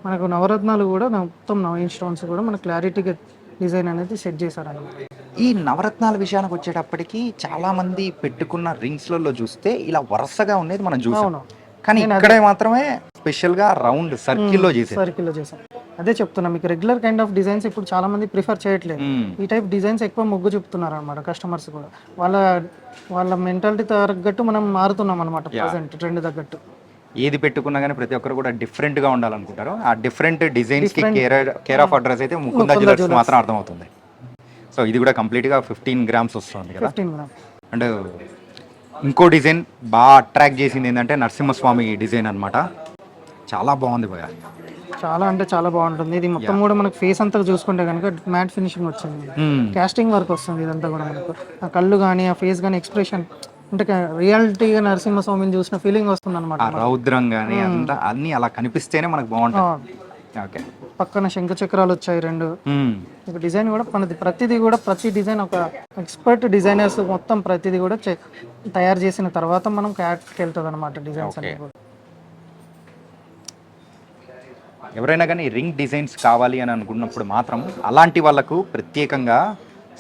మనకు నవరత్నాలు కూడా మొత్తం 9 స్టోన్స్ కూడా మనకు క్లారిటీగా డిజైన్ అనేది సెట్ చేశారన్నమాట. ఈ నవరత్నాల విషయానికి వచ్చేటప్పటికి చాలా మంది పెట్టుకున్న రింగ్స్లలో చూస్తే ఇలా వరుసగా ఉండేది మనం చూసాం, కానీ ఇక్కడ మాత్రమే స్పెషల్ గా రౌండ్ సర్కిల్లో చేశాం. అదే చెప్తున్నా మీకు, రెగ్యులర్ కైండ్ ఆఫ్ డిజైన్స్ ఇప్పుడు చాలా మంది ప్రిఫర్ చేయట్లేదు. ఈ టైప్ డిజైన్స్ ఎక్కువ మొగ్గు చూపుతున్నారు అనమాట కస్టమర్స్ కూడా. వాళ్ళ మెంటాలిటీ తగ్గట్టు మనం మారుతున్నాం అనమాట ప్రెసెంట్ ట్రెండ్ తగ్గట్టు. ఏది పెట్టుకున్నా కానీ ప్రతి ఒక్కరు కూడా డిఫరెంట్ గా ఉండాలనుకుంటారు. ఆ డిఫరెంట్ డిజైన్స్ కి కేర్ ఆఫ్ అడ్రస్ అయితే ముకుందా జ్యువెలర్స్ మాత్రం అర్థమవుతుంది. సో ఇది కూడా కంప్లీట్ గా 15 గ్రామ్స్ వస్తుంది కదా. అండ్ ఇంకో డిజైన్ బాగా అట్రాక్ట్ చేసింది ఏంటంటే నరసింహస్వామి డిజైన్ అన్నమాట. చాలా బాగుంది భయ్యా, చాలా అంటే చాలా బాగుంటుంది. ఇది మొత్తం కూడా మనకు ఫేస్ అంతా చూసుకుంటే కనుక మ్యాట్ ఫినిషింగ్ వచ్చింది, కాస్టింగ్ వర్క్ వస్తుంది. ఇదంతా కూడా మనకు ఆ కళ్ళు కానీ ఆ ఫేస్ కానీ ఎక్స్ప్రెషన్ అంటే రియాలిటీగా నరసింహస్వామిని చూసిన ఫీలింగ్ వస్తుంది అనమాట. రౌద్రం కానీ అంతా అన్ని అలా కనిపిస్తేనే మనకు బాగుంటుంది. ఓకే, పక్కన శంఖ చక్రాలు వచ్చాయి 2. ఇక డిజైన్ కూడా మనది ప్రతిదీ కూడా ప్రతి డిజైన్ ఒక ఎక్స్పర్ట్ డిజైనర్స్ మొత్తం ప్రతిదీ కూడా తయారు చేసిన తర్వాత మనం క్యాట్కి వెళ్తుంది అనమాట డిజైన్స్ అన్ని కూడా. ఎవరైనా కానీ రింగ్ డిజైన్స్ కావాలి అని అనుకున్నప్పుడు మాత్రం అలాంటి వాళ్ళకు ప్రత్యేకంగా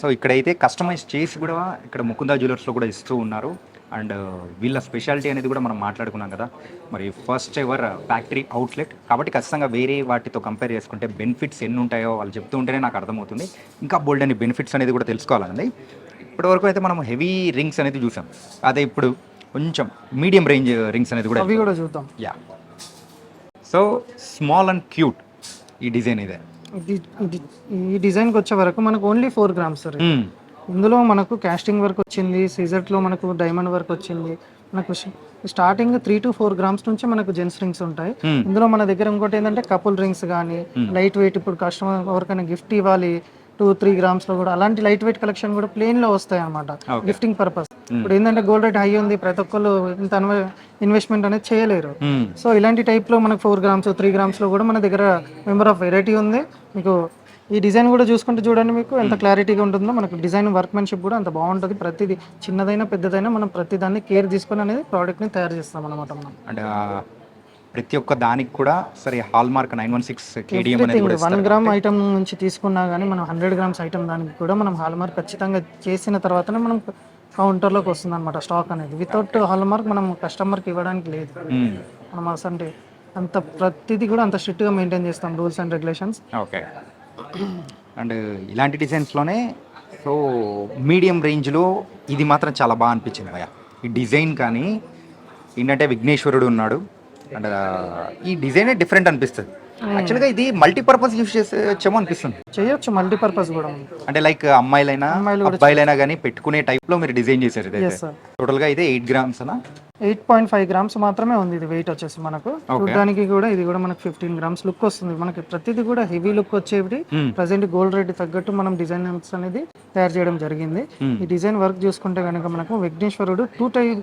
సో ఇక్కడైతే కస్టమైజ్ చేసి కూడా ఇక్కడ ముకుందా జ్యువెలర్స్లో కూడా ఇస్తూ ఉన్నారు. అండ్ వీళ్ళ స్పెషాలిటీ అనేది కూడా మనం మాట్లాడుకున్నాం కదా, మరి ఫస్ట్ ఎవర్ ఫ్యాక్టరీ అవుట్లెట్ కాబట్టి ఖచ్చితంగా వేరే వాటితో కంపేర్ చేసుకుంటే బెనిఫిట్స్ ఎన్ని ఉంటాయో వాళ్ళు చెప్తూ ఉంటేనే నాకు అర్థమవుతుంది. ఇంకా బోల్డ్ అని బెనిఫిట్స్ అనేది కూడా తెలుసుకోవాలండి. ఇప్పటివరకు అయితే మనం హెవీ రింగ్స్ అనేది చూసాం, అదే ఇప్పుడు కొంచెం మీడియం రేంజ్ రింగ్స్ అనేది కూడా చూద్దాం. Yeah, so small and cute ఈ డిజైన్ ఇదే. ఈ డిజైన్కి వచ్చే వరకు మనకు ఓన్లీ 4 గ్రామ్స్ సార్. ఇందులో మనకు కాస్టింగ్ వర్క్ వచ్చింది, సీజర్లో మనకు డైమండ్ వర్క్ వచ్చింది. మనకు స్టార్టింగ్ 3 to 4 గ్రామ్స్ నుంచి మనకు జెంట్స్ రింగ్స్ ఉంటాయి. ఇందులో మన దగ్గర ఇంకోటి ఏంటంటే కపుల్ రింగ్స్ కానీ లైట్ వెయిట్, ఇప్పుడు కస్టమర్ ఎవరికైనా గిఫ్ట్ ఇవ్వాలి 2-3 గ్రామ్స్ లో కూడా అలాంటి లైట్ వెయిట్ కలెక్షన్ కూడా ప్లేన్ లో వస్తాయి అనమాట, గిఫ్టింగ్ పర్పస్. ఇప్పుడు ఏంటంటే గోల్డ్ రేట్ హై ఉంది, ప్రతి ఒక్కరు ఇంత ఇన్వెస్ట్మెంట్ అనేది చేయలేరు. సో ఇలాంటి టైప్ లో మనకు 4 గ్రామ్స్ 3 గ్రామ్స్ లో కూడా మన దగ్గర మెంబర్ ఆఫ్ వెరైటీ ఉంది. మీకు ఈ డిజైన్ కూడా చూసుకుంటే చూడండి మీకు ఎంత క్లారిటీగా ఉంటుందో. మనకు డిజైన్ వర్క్మెన్షిప్ కూడా అంత బాగుంటుంది. ప్రతిదీ చిన్నదైనా పెద్దదైనా మనం ప్రతి దాన్ని కేర్ తీసుకొని అనేది ప్రోడక్ట్ ని తయారు చేస్తాం అనమాట. అంటే ప్రతి ఒక్క దానికి కూడా సరే హాల్ మార్క్ 916 KDM అనేది కూడా 1 గ్రామ్ ఐటమ్ నుంచి తీసుకున్నా కానీ మనం 100 గ్రామ్స్ ఐటమ్ దానికి కూడా మనం హాల్ మార్క్ ఖచ్చితంగా చేసిన తర్వాతనే మనం కౌంటర్లోకి వస్తుంది అనమాట స్టాక్ అనేది. వితౌట్ హాల్ మార్క్ మనం కస్టమర్కి ఇవ్వడానికి లేదు. మనం అసలు అంత ప్రతిదీ కూడా అంత స్ట్రిక్ట్గా మెయింటైన్ చేస్తాం rules and regulations. Okay, and ఇలాంటి డిజైన్స్లోనే సో మీడియం రేంజ్లో ఇది మాత్రం చాలా బాగా అనిపించింది భయ్యా. ఈ డిజైన్ కానీ ఏంటంటే విఘ్నేశ్వరుడు ఉన్నాడు అండ్ ఈ డిజైనే డిఫరెంట్ అనిపిస్తుంది. యాక్చువల్గా ఇది మల్టీపర్పస్ యూస్ చేసేమో అనిపిస్తుంది. చేయొచ్చు మల్టీపర్పస్ కూడా, అంటే లైక్ అమ్మాయిలైనా అబ్బాయిలైనా కానీ పెట్టుకునే టైప్ లో మీరు డిజైన్ చేశారు. ఇదైతే టోటల్ గా అయితే 8 గ్రామ్స్ అనా 8.5 గ్రామ్స్ మాత్రమే ఉంది ఇది వెయిట్ వచ్చేసి మనకు. చూడడానికి కూడా ఇది కూడా మనకు 15 గ్రామ్స్ లుక్ వస్తుంది. మనకి ప్రతిదీ కూడా హెవీ లుక్ వచ్చేవి. ప్రజెంట్ గోల్డ్ రేట్ తగ్గట్టు మనం డిజైన్స్ అనేది తయారు చేయడం జరిగింది. ఈ డిజైన్ వర్క్ చూసుకుంటే కనుక మనకు విఘ్నేశ్వరుడు 2 టైప్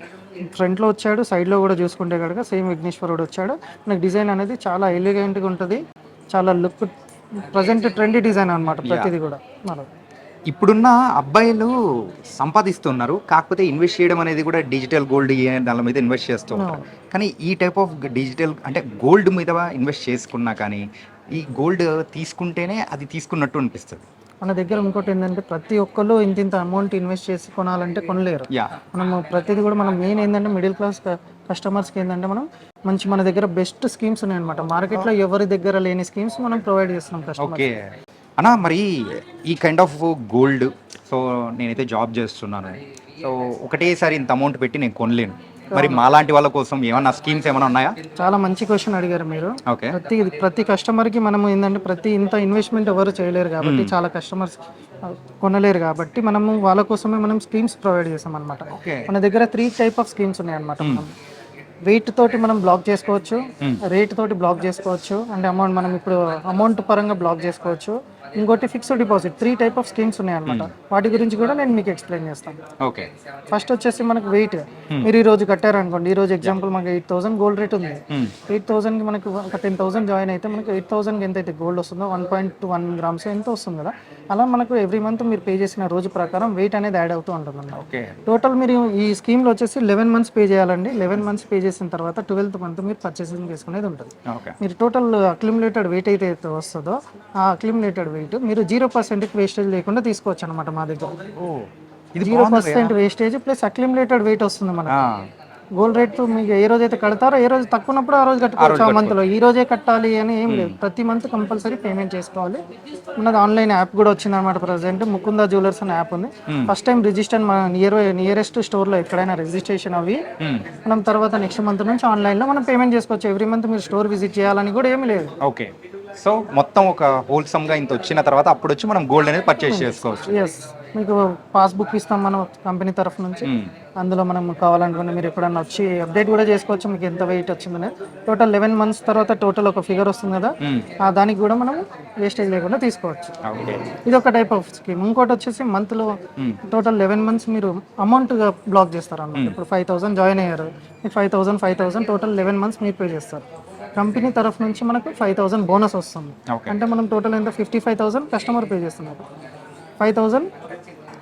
ఫ్రంట్ లో వచ్చాడు, సైడ్ లో కూడా చూసుకుంటే కనుక సేమ్ విఘ్నేశ్వరుడు వచ్చాడు. మనకి డిజైన్ అనేది చాలా ఎలిగెంట్ గా ఉంటుంది, చాలా లుక్ ప్రజెంట్ ట్రెండీ డిజైన్ అన్నమాట ప్రతిదీ కూడా మనకు. ఇప్పుడున్న అబ్బాయిలు సంపాదిస్తున్నారు, కాకపోతే ఇన్వెస్ట్ చేయడం అనేది కూడా డిజిటల్ గోల్డ్ దాని మీద ఇన్వెస్ట్ చేస్తూ ఉంటారు. కానీ ఈ టైప్ ఆఫ్ డిజిటల్ అంటే గోల్డ్ మీద ఇన్వెస్ట్ చేసుకున్నా కానీ ఈ గోల్డ్ తీసుకుంటేనే అది తీసుకున్నట్టు అనిపిస్తుంది. మన దగ్గర ఇంకోటి ఏంటంటే ప్రతి ఒక్కళ్ళు ఇంత అమౌంట్ ఇన్వెస్ట్ చేసి కొనాలంటే కొనలేరు. మనము ప్రతిదీ కూడా మనం మెయిన్ ఏంటంటే మిడిల్ క్లాస్ కస్టమర్స్కి ఏంటంటే మనం మన దగ్గర బెస్ట్ స్కీమ్స్ ఉన్నాయి అనమాట. మార్కెట్లో ఎవరి దగ్గర లేని స్కీమ్స్ మనం ప్రొవైడ్ చేస్తున్నాం కస్టమర్. ఓకే అన్నా, మరి ఈ కైండ్ ఆఫ్ గోల్డ్, సో నేనైతే జాబ్ చేస్తున్నాను, సో ఒకటేసారి ఇంత అమౌంట్ పెట్టి నేను కొనలేను, మరి మాలాంటి వాళ్ళ కోసం ఏమన్నా స్కీమ్స్ ఏమైనా ఉన్నాయా? చాలా మంచి క్వశ్చన్ అడిగారు మీరు. ఓకే, ప్రతి కస్టమర్ కి మనం ఏంటంటే ఇంత ఇన్వెస్ట్మెంట్ ఎవరు చేయలేరు కాబట్టి, చాలా కస్టమర్స్ కొనలేరు కాబట్టి మనము వాళ్ళ కోసమే మనం స్కీమ్స్ ప్రొవైడ్ చేస్తాం అనమాట. మన దగ్గర 3 టైప్ ఆఫ్ స్కీమ్స్ ఉన్నాయి అనమాట. మనం వెయిట్ తోటి మనం బ్లాక్ చేసుకోవచ్చు, రేట్ తోటి బ్లాక్ చేసుకోవచ్చు, అంటే అమౌంట్ మనం ఇప్పుడు అమౌంట్ పరంగా బ్లాక్ చేసుకోవచ్చు. ఇంకోటి fixed deposit. 3 type of schemes ఉన్నాయి అనమాట. వాటి గురించి కూడా నేను మీకు ఎక్స్ప్లెయిన్ చేస్తాను. ఓకే, ఫస్ట్ వచ్చేసి మనకు వెయిట్. మీరు ఈ రోజు కట్టారనుకోండి, ఈ రోజు ఎగ్జాంపుల్ మనకి 8,000 గోల్డ్ రేట్ ఉంది. 8,000 కి మనకి ఒక 10,000 జాయిన్ అయితే మనకి 8,000 ఎంత అయితే గోల్డ్ వస్తుందో 1.1 గ్రామ్స్ ఎంత వస్తుంది కదా, అలా మనకు ఎవ్రీ మంత్ మీరు పే చేసిన రోజు ప్రకారం వెయిట్ అనేది యాడ్ అవుతూ ఉంటుంది అన్నమాట. టోటల్ మీరు ఈ స్కీమ్ లో వచ్చేసి 11 మంత్స్ పే చేయాలండి. 11 మంత్స్ పే చేసిన తర్వాత 12th మంత్ మీరు పర్చేసింగ్ చేసుకునేది ఉంటుంది. మీరు టోటల్ అక్యుములేటెడ్ వెయిట్ అయితే వస్తుందో ఆ అక్యుములేటెడ్ వెయిట్ మీరు 0% వేస్టేజ్ లేకుండా తీసుకోవచ్చు అనమాట మా దగ్గర. 0% వేస్టేజ్ ప్లస్ అక్యుములేటెడ్ వెయిట్ వస్తుంది మనకు. గోల్డ్ రేట్ మీకు ఏ రోజు అయితే కడతారో ఏ రోజు తక్కువ ఉన్నప్పుడు ఆ రోజు కట్టుకోవచ్చు. ఆ మంత్లో ఈ రోజే కట్టాలి అని ఏం లేదు, ప్రతి మంత్ కంపల్సరీ పేమెంట్ చేసుకోవాలి. మనది ఆన్లైన్ యాప్ కూడా వచ్చింది అనమాట. ప్రజెంట్ ముకుందా జ్యువెలర్స్ అనే యాప్ ఉంది. ఫస్ట్ టైం రిజిస్టర్ మన నియరెస్ట్ స్టోర్ లో ఎక్కడైనా రిజిస్ట్రేషన్ అవి మనం తర్వాత నెక్స్ట్ మంత్ నుంచి ఆన్లైన్ లో మనం పేమెంట్ చేసుకోవచ్చు. ఎవ్రీ మంత్ మీరు స్టోర్ విజిట్ చేయాలని కూడా ఏమీ లేదు. ఓకే, సో మొత్తం ఒక హోల్సమ్ గా ఇంత వచ్చిన తర్వాత అప్పుడు వచ్చి మనం గోల్డ్ అనేది పర్చేస్ చేసుకోవచ్చు. ఎస్, మీకు పాస్బుక్ ఇస్తాం మనం కంపెనీ తరఫు నుంచి. అందులో మనం కావాలనుకుని మీరు ఎప్పుడన్నా వచ్చి అప్డేట్ కూడా చేసుకోవచ్చు మీకు ఎంత వెయిట్ వచ్చిందని. టోటల్ 11 మంత్స్ తర్వాత టోటల్ ఒక ఫిగర్ వస్తుంది కదా, దానికి కూడా మనం వేస్టేజ్ లేకుండా తీసుకోవచ్చు. ఇది ఒక టైప్ ఆఫ్ స్కీమ్. ఇంకోటి వచ్చేసి మంత్ లో టోటల్ 11 మంత్స్ మీరు అమౌంట్ బ్లాక్ చేస్తారు అన్నమాట. ఇప్పుడు 5,000 జాయిన్ అయ్యారు, 5,000 టోటల్ 11 మంత్స్ మీరు పే చేస్తారు. కంపెనీ తరఫు నుంచి మనకు 5,000 బోనస్ వస్తుంది. అంటే మనం టోటల్ ఎంత 55,000 కస్టమర్ పే చేస్తున్నారు, 5,000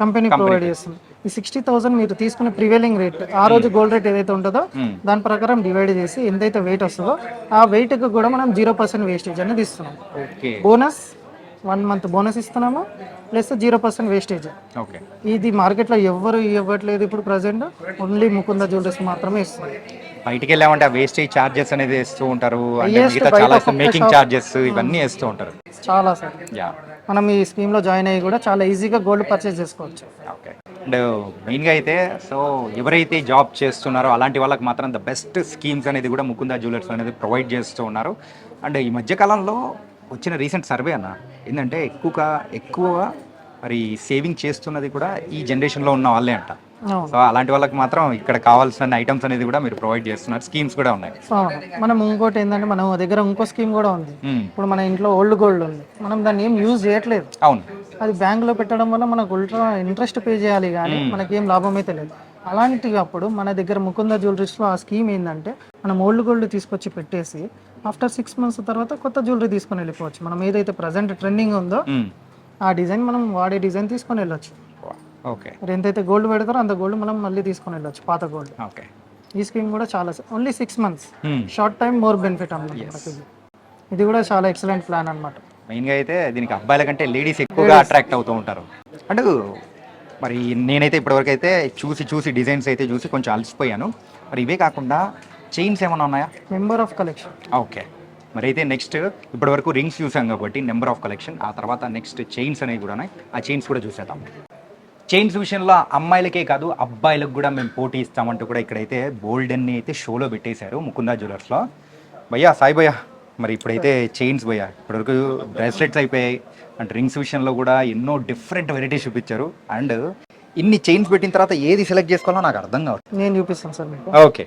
కంపెనీ ప్రొవైడ్ చేస్తుంది. ఈ 60,000 మీరు తీసుకునే ప్రివైలింగ్ రేట్, ఆ రోజు గోల్డ్ రేట్ ఏదైతే ఉంటుందో దాని ప్రకారం డివైడ్ చేసి ఎంతైతే వెయిట్ వస్తుందో ఆ వెయిట్ కు కూడా మనం 0% వేస్టేజ్ అనేది ఇస్తున్నాం. బోనస్ 1 మంత్ బోనస్ ఇస్తున్నాము, ప్లస్ 0% వేస్టేజ్. ఇది మార్కెట్ లో ఎవరు ఇవ్వట్లేదు ఇప్పుడు ప్రజెంట్, ఓన్లీ ముకుందా జ్యువెలర్స్ మాత్రమే ఇస్తుంది. బయటికి వెళ్ళామంటే ఆ వేస్టేజ్ చార్జెస్ అనేది వేస్తూ ఉంటారు, మేకింగ్ చార్జెస్ ఇవన్నీ వేస్తూ ఉంటారు చాలా సార్. మనం ఈ స్కీమ్ లో జాయిన్ అయ్యి కూడా చాలా ఈజీగా గోల్డ్ పర్చేస్ చేసుకోవచ్చు. ఓకే, అండ్ మెయిన్గా అయితే సో ఎవరైతే జాబ్ చేస్తున్నారో అలాంటి వాళ్ళకి మాత్రం ద బెస్ట్ స్కీమ్స్ అనేది కూడా ముకుందా జ్యువెలర్స్ అనేది ప్రొవైడ్ చేస్తూ ఉన్నారు. అండ్ ఈ మధ్యకాలంలో వచ్చిన రీసెంట్ సర్వే అన్న ఏంటంటే ఎక్కువ మరి సేవింగ్ చేస్తున్నది కూడా ఈ జనరేషన్లో ఉన్న వాళ్ళే అంట. సో అలాంటి వాళ్ళకి మాత్రం ఇక్కడ కావాల్సిన ఐటమ్స్ అనేది కూడా మీరు ప్రొవైడ్ చేస్తున్నారు, స్కీమ్స్ కూడా ఉన్నాయి. మనం ఇంకోటి ఏంటంటే మన దగ్గర ఇంకో స్కీమ్ కూడా ఉంది. ఇప్పుడు మన ఇంట్లో ఓల్డ్ గోల్డ్ ఉంది, మనం దాన్ని ఏం యూజ్ చేయట్లేదు. అవును, అది బ్యాంకులో పెట్టడం వల్ల మనకు ఉల్టా ఇంట్రెస్ట్ పే చేయాలి కానీ మనకేం లాభం అయితే లేదు. అలాంటివి అప్పుడు మన దగ్గర ముకుందా జ్యువెలరీస్లో ఆ స్కీమ్ ఏంటంటే మనం ఓల్డ్ గోల్డ్ తీసుకొచ్చి పెట్టేసి ఆఫ్టర్ 6 మంత్స్ తర్వాత కొత్త జ్యువెలరీ తీసుకొని వెళ్ళిపోవచ్చు. మనం ఏదైతే ప్రజెంట్ ట్రెండింగ్ ఉందో ఆ డిజైన్ మనం వాడే డిజైన్ తీసుకొని వెళ్ళొచ్చు. ఓకే, ఎంతైతే గోల్డ్ పెడతారో అంత గోల్డ్ మనం మళ్ళీ తీసుకొని వెళ్ళొచ్చు, పాత గోల్డ్. ఓకే, ఈ స్కీమ్ కూడా చాలా only 6 months, short time more benefit అన్నమాట. ఇది కూడా చాలా ఎక్సలెంట్ ప్లాన్ అన్నమాట. మెయిన్గా అయితే దీనికి అబ్బాయిల కంటే లేడీస్ ఎక్కువగా అట్రాక్ట్ అవుతూ ఉంటారు. అంటే మరి నేనైతే ఇప్పటివరకు అయితే చూసి డిజైన్స్ అయితే చూసి కొంచెం అలసిపోయాను. మరి ఇవే కాకుండా చైన్స్ ఏమైనా ఉన్నాయా? Number of collection. ఓకే, మరి అయితే నెక్స్ట్ ఇప్పటివరకు రింగ్స్ చూసాం కాబట్టి నెంబర్ ఆఫ్ కలెక్షన్, ఆ తర్వాత నెక్స్ట్ చైన్స్ అనేవి కూడా ఉన్నాయి, ఆ చైన్స్ కూడా చూసేద్దాం. చైన్స్ విషయంలో అమ్మాయిలకే కాదు అబ్బాయిలకు కూడా మేము పోటీ ఇస్తామంటూ కూడా ఇక్కడైతే బోల్డెన్ని అయితే షోలో పెట్టేశారు ముకుందా జ్యువెలర్స్లో. భయ్యా సాయి భయ్యా, మరి ఇప్పుడైతే చైన్స్ భయ్యా, ఇప్పటివరకు బ్రేస్లెట్స్ అయిపోయాయి అండ్ రింగ్స్ విషయంలో కూడా ఎన్నో డిఫరెంట్ వెరైటీస్ చూపించారు. అండ్ ఇన్ని చైన్స్ పెట్టిన తర్వాత ఏది సెలెక్ట్ చేసుకోవాలో నాకు అర్థం కావాలి. నేను చూపిస్తాను సార్ మీకు. ఓకే,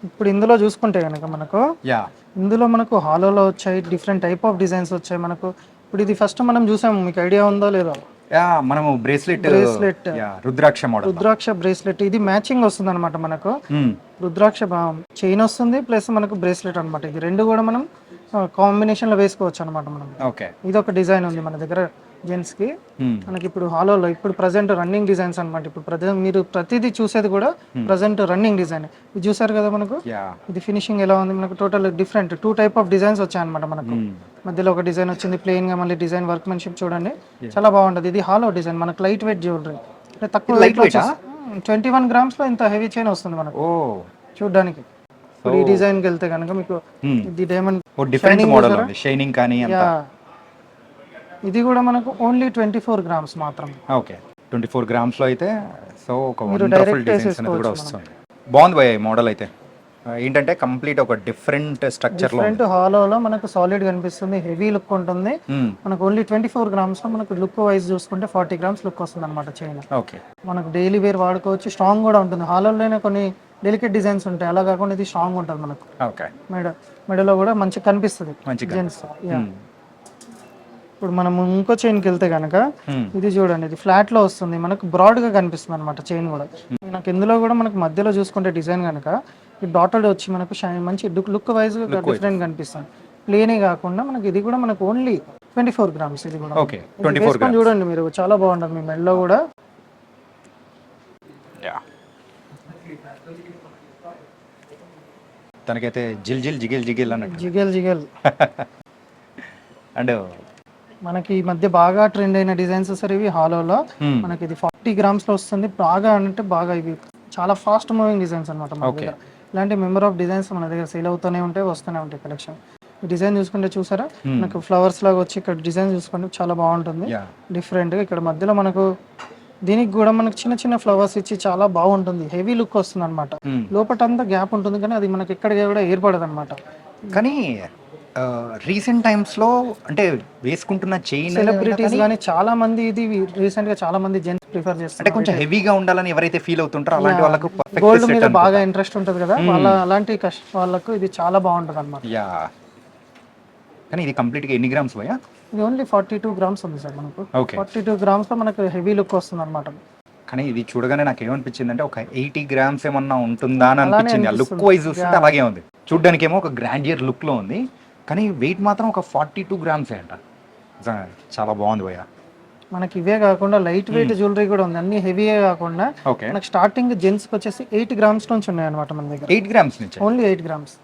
ఇప్పుడు ఇందులో చూసుకుంటే కనుక మనకు యా ఇందులో మనకు హాలోలో వచ్చాయి, డిఫరెంట్ టైప్ ఆఫ్ డిజైన్స్ వచ్చాయి మనకు. ఇప్పుడు ఇది ఫస్ట్ మనం చూసాము, మీకు ఐడియా ఉందో లేదో? యా మనము బ్రేస్లెట్ యా రుద్రాక్ష మోడల్. రుద్రాక్ష బ్రేస్లెట్ ఇది మ్యాచింగ్ వస్తుంది అనమాట మనకు. రుద్రాక్ష చైన్ వస్తుంది ప్లస్ మనకు బ్రేస్లెట్ అనమాట. ఇది రెండు కూడా మనం కాంబినేషన్ లో వేసుకోవచ్చు అనమాట మనం. ఓకే, ఇది ఒక డిజైన్ ఉంది మన దగ్గర జెంట్స్ కి. మనకి ఇప్పుడు హాలోలో ఇప్పుడు ప్రజెంట్ రన్నింగ్ డిజైన్స్ అనమాట. ఇప్పుడు ప్రజెంట్ మీరు ప్రతిదీ చూసేది కూడా ప్రజెంట్ రన్నింగ్ డిజైన్. ఇది చూసారు కదా మనకు, ఇది ఫినిషింగ్ ఎలా ఉంది మనకు. Total different 2 type of designs వచ్చాయన్నమాట మనకు. మధ్యలో ఒక డిజైన్ వచ్చింది ప్లెయిన్ గా, మళ్ళీ డిజైన్ వర్క్మెన్షిప్ చూడండి చాలా బాగుంటది. ఇది హాలో డిజైన్ మనకు, లైట్ వెయిట్ జ్యువెలరీ, తక్కువ వెయిట్ లో 21 గ్రామ్స్ లో ఇంత హెవీ చైన్ వస్తుంది మనకు చూడడానికి. ఇప్పుడు ఈ డిజైన్ కి వెళ్తే కనుక మీకు ఇది డైమండ్ డిఫరెంట్ మోడల్ ఉంది, షైనింగ్ కానీ అంతా. ఇది కూడా మనకు ఓన్లీ 24 గ్రామ్స్ మాత్రం. ఓకే, 24 గ్రామ్స్ లో అయితే సో ఒక వండర్ఫుల్ డిజైన్స్ అనేది కూడా వస్తుంది. బాగుంది భయ్య ఈ మోడల్ అయితే. ఏంటంటే కంప్లీట్ ఒక డిఫరెంట్ స్ట్రక్చర్ లో, డిఫరెంట్ హాలోలో మనకు సాలిడ్ కనిపిస్తుంది, హెవీ లుక్ ఉంటుంది మనకు. ఓన్లీ 24 గ్రామ్స్ లో మనకు లుక్ వైజ్ చూసుకుంటే 40 గ్రామ్స్ లుక్ వస్తుంది అనమాట చైన్. ఓకే, మనకు డైలీ వేర్ వాడుకోవచ్చు, స్ట్రాంగ్ కూడా ఉంటుంది. హాలోలోనే కొన్ని డెలికేట్ డిజైన్స్ ఉంటాయి, అలా కాకుండా ఇది స్ట్రాంగ్ ఉంటుంది మనకు. ఓకే, మెడలో కూడా మంచి కనిపిస్తుంది జెంట్స్. ఇప్పుడు మనం ఇంకో చైన్కి వెళ్తే కనుక ఇది చూడండి, ఇది ఫ్లాట్ లో వస్తుంది మనకు, బ్రాడ్ గా కనిపిస్తుంది అనమాట చైన్ కూడా. మనకి ఇందులో కూడా మనకు మధ్యలో చూసుకుంటే డిజైన్ కనుక ఈ డాటెడ్ వచ్చి మనకు మంచి లుక్ వైజ్ డిఫరెంట్ కనిపిస్తుంది. ప్లేనే కాకుండా మనకి ఇది కూడా మనకు ఓన్లీ 24 గ్రామ్స్. ఇది కూడా ఓకే, 24 గ్రామ్స్ చూడండి మీరు, చాలా బాగుంటుంది మీ మెడలో కూడా. తనకైతే జిల్ జిల్ జిగిల్ జిగిల్ అన్నట్టు, జిగేల్ జిగేల్. అండ్ మనకి ఈ మధ్య బాగా ట్రెండ్ అయిన డిజైన్స్ సార్ ఇవి హాలోలో. మనకి ఇది 40 గ్రామ్స్ లో వస్తుంది. బాగా అంటే బాగా ఇవి చాలా ఫాస్ట్ మూవింగ్ డిజైన్స్ అనమాట మన దగ్గర. ఇలాంటి మెంబర్ ఆఫ్ డిజైన్స్ మన దగ్గర సేల్ అవుతూనే ఉంటాయి, వస్తూనే ఉంటాయి కలెక్షన్. ఈ డిజైన్ చూసుకుంటే చూసారా మనకు ఫ్లవర్స్ లాగా వచ్చి, ఇక్కడ డిజైన్ చూసుకుంటే చాలా బాగుంటుంది డిఫరెంట్ గా. ఇక్కడ మధ్యలో మనకు దీనికి కూడా మనకు చిన్న చిన్న ఫ్లవర్స్ ఇచ్చి చాలా బాగుంటుంది, హెవీ లుక్ వస్తుంది అనమాట. లోపటంతా గ్యాప్ ఉంటుంది కానీ అది మనకి ఎక్కడికి కూడా ఏర్పడదు అనమాట. కానీ రీసెంట్ టైమ్స్ లో అంటే వేసుకుంటున్న చైన్ సెలబ్రిటీస్ కానీ చాలా మంది ఇది రీసెంట్ గా చాలా మంది జెంట్స్ ప్రిఫర్ చేస్తారు. అంటే కొంచెం హెవీగా ఉండాలని ఎవరైతే ఫీల్ అవుతుంటారో అలాంటి వాళ్ళకు గోల్డ్ మీద బాగా ఇంట్రెస్ట్ ఉంటుంది కదా, అలాంటి వాళ్ళకు ఇది చాలా బాగుంటుంది అనమాట. యా, కానీ ఇది కంప్లీట్ గా ఎన్ని గ్రామ్స్ పోయా? ఇది ఓన్లీ 42 గ్రామ్స్ ఉంది సార్ మనకు. 42 గ్రామ్స్ లో మనకు హెవీ లుక్ వస్తుంది అనమాట. కానీ ఇది చూడగానే నాకు ఏమనిపించింది అంటే ఒక 80 గ్రామ్స్ ఏమన్నా ఉంటుందా అని అనిపించింది. లుక్ వైజ్ చూస్తే అలాగే ఉంది. చూడడానికి ఏమో ఒక గ్రాండియర్ లుక్ లో ఉంది, కానీ వెయిట్ మాత్రం ఒక 42 గ్రామ్స్ అంట. చాలా బాగుంది భయ్య. మనకి ఇవే కాకుండా లైట్ వెయిట్ జ్యువెలరీ కూడా ఉంది, అన్ని హెవీయే కాకుండా. మనకి స్టార్టింగ్ జెంట్స్ వచ్చేసి 8 గ్రామ్స్ నుంచి ఉన్నాయి అనమాట మన దగ్గర. 8 గ్రామ్స్ నుంచి ఓన్లీ 8 గ్రామ్స్.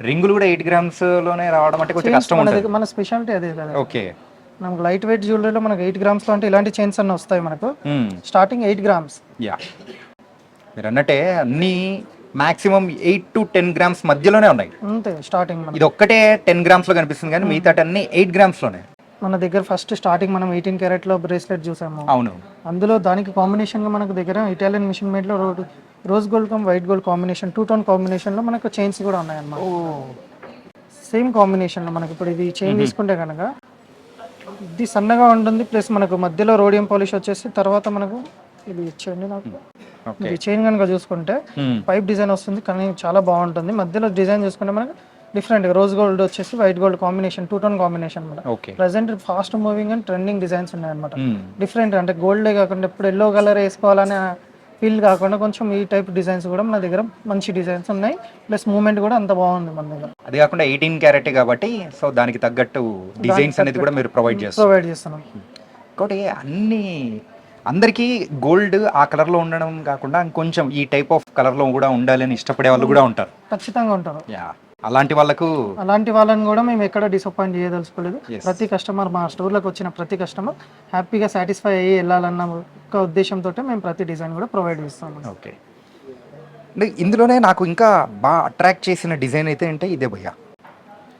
రింగులు కూడా 8 గ్రామ్స్ లోనే రావడం అంటే కొంచెం కష్టం ఉంటుంది. మన స్పెషాలిటీ అదే కదా. ఓకే, మనకు లైట్ వెయిట్ జ్యువెలరీలో మనకు 8 గ్రామ్స్ లో అంటే ఇలాంటి చైన్స్ అన్నీ వస్తాయి మనకు. Starting 8 grams. యా, మీరు అన్నట్టే అన్ని మాక్సిమం 8 to 10 గ్రామ్స్ మధ్యలోనే ఉన్నాయి అంతే స్టార్టింగ్. ఇది ఒక్కటే 10 గ్రామ్స్ లో కనిపిస్తుంది కానీ మిగతా అన్ని 8 గ్రామ్స్ లోనే. మన దగ్గర ఫస్ట్ స్టార్టింగ్ మనం 18 క్యారెట్ లో బ్రేస్లెట్ చూసాము. అవును, అందులో దానికి కాంబినేషన్ గా మనకు దగ్గర ఇటాలియన్ మిషన్ మేడ్ లో rose gold come white gold combination 2 tone combination లో మనకు చైన్స్ కూడా ఉన్నాయి అన్నమాట. సేమ్ కాంబినేషన్ లో మనకి ఇప్పుడు ఇది చైన్ తీసుకుంటే కనుక ఇది సన్నగా ఉంటుంది, ప్లస్ మనకు మధ్యలో రోడియం పాలిష్ వచ్చేసి తర్వాత మనకు ఇది ఇచ్చేయండి నాకు. ఇది చైన్ కనుక చూసుకుంటే పైప్ డిజైన్ వస్తుంది కానీ చాలా బాగుంటుంది. మధ్యలో డిజైన్ చూసుకుంటే మనకు డిఫరెంట్ రోజ్ గోల్డ్ వచ్చేసి white gold combination 2 tone combination అనమాట. Present fast moving and trending designs ఉన్నాయి అనమాట. డిఫరెంట్ అంటే గోల్డే కాకుండా ఎప్పుడు ఎల్లో కలర్ వేసుకోవాలనే ఫీల్ కాకుండా కొంచెం ఈ టైప్ డిజైన్స్ కూడా మన దగ్గర మంచి డిజైన్స్ ఉన్నాయి, ప్లస్ మూవ్మెంట్ కూడా అంత బాగుంది మన దగ్గర. అది కాకుండా 18 క్యారెట్ కాబట్టి సో దానికి తగ్గట్టు డిజైన్స్ అనేది కూడా మీరు ప్రొవైడ్ చేస్తున్నాం. ఇంకోటి అన్ని అందరికీ గోల్డ్ ఆ కలర్ లో ఉండడం కాకుండా కొంచెం ఈ టైప్ ఆఫ్ కలర్ లో కూడా ఉండాలి అని ఇష్టపడే వాళ్ళు కూడా ఉంటారు, ఖచ్చితంగా ఉంటారు. అలాంటి వాళ్ళని కూడా మేము ఎక్కడ డిసప్పాయింట్ చేయదలుచుకోలేదు. ప్రతి కస్టమర్ మా స్టోర్లోకి వచ్చిన ప్రతి కస్టమర్ హ్యాపీగా సాటిస్ఫై అయ్యి వెళ్ళాలన్న ఒక ఉద్దేశంతో మేము ప్రతి డిజైన్ కూడా ప్రొవైడ్ చేస్తాము. ఓకే, ఇందులోనే నాకు ఇంకా బాగా అట్రాక్ట్ చేసిన డిజైన్ అయితే అంటే ఇదే భయ్యా.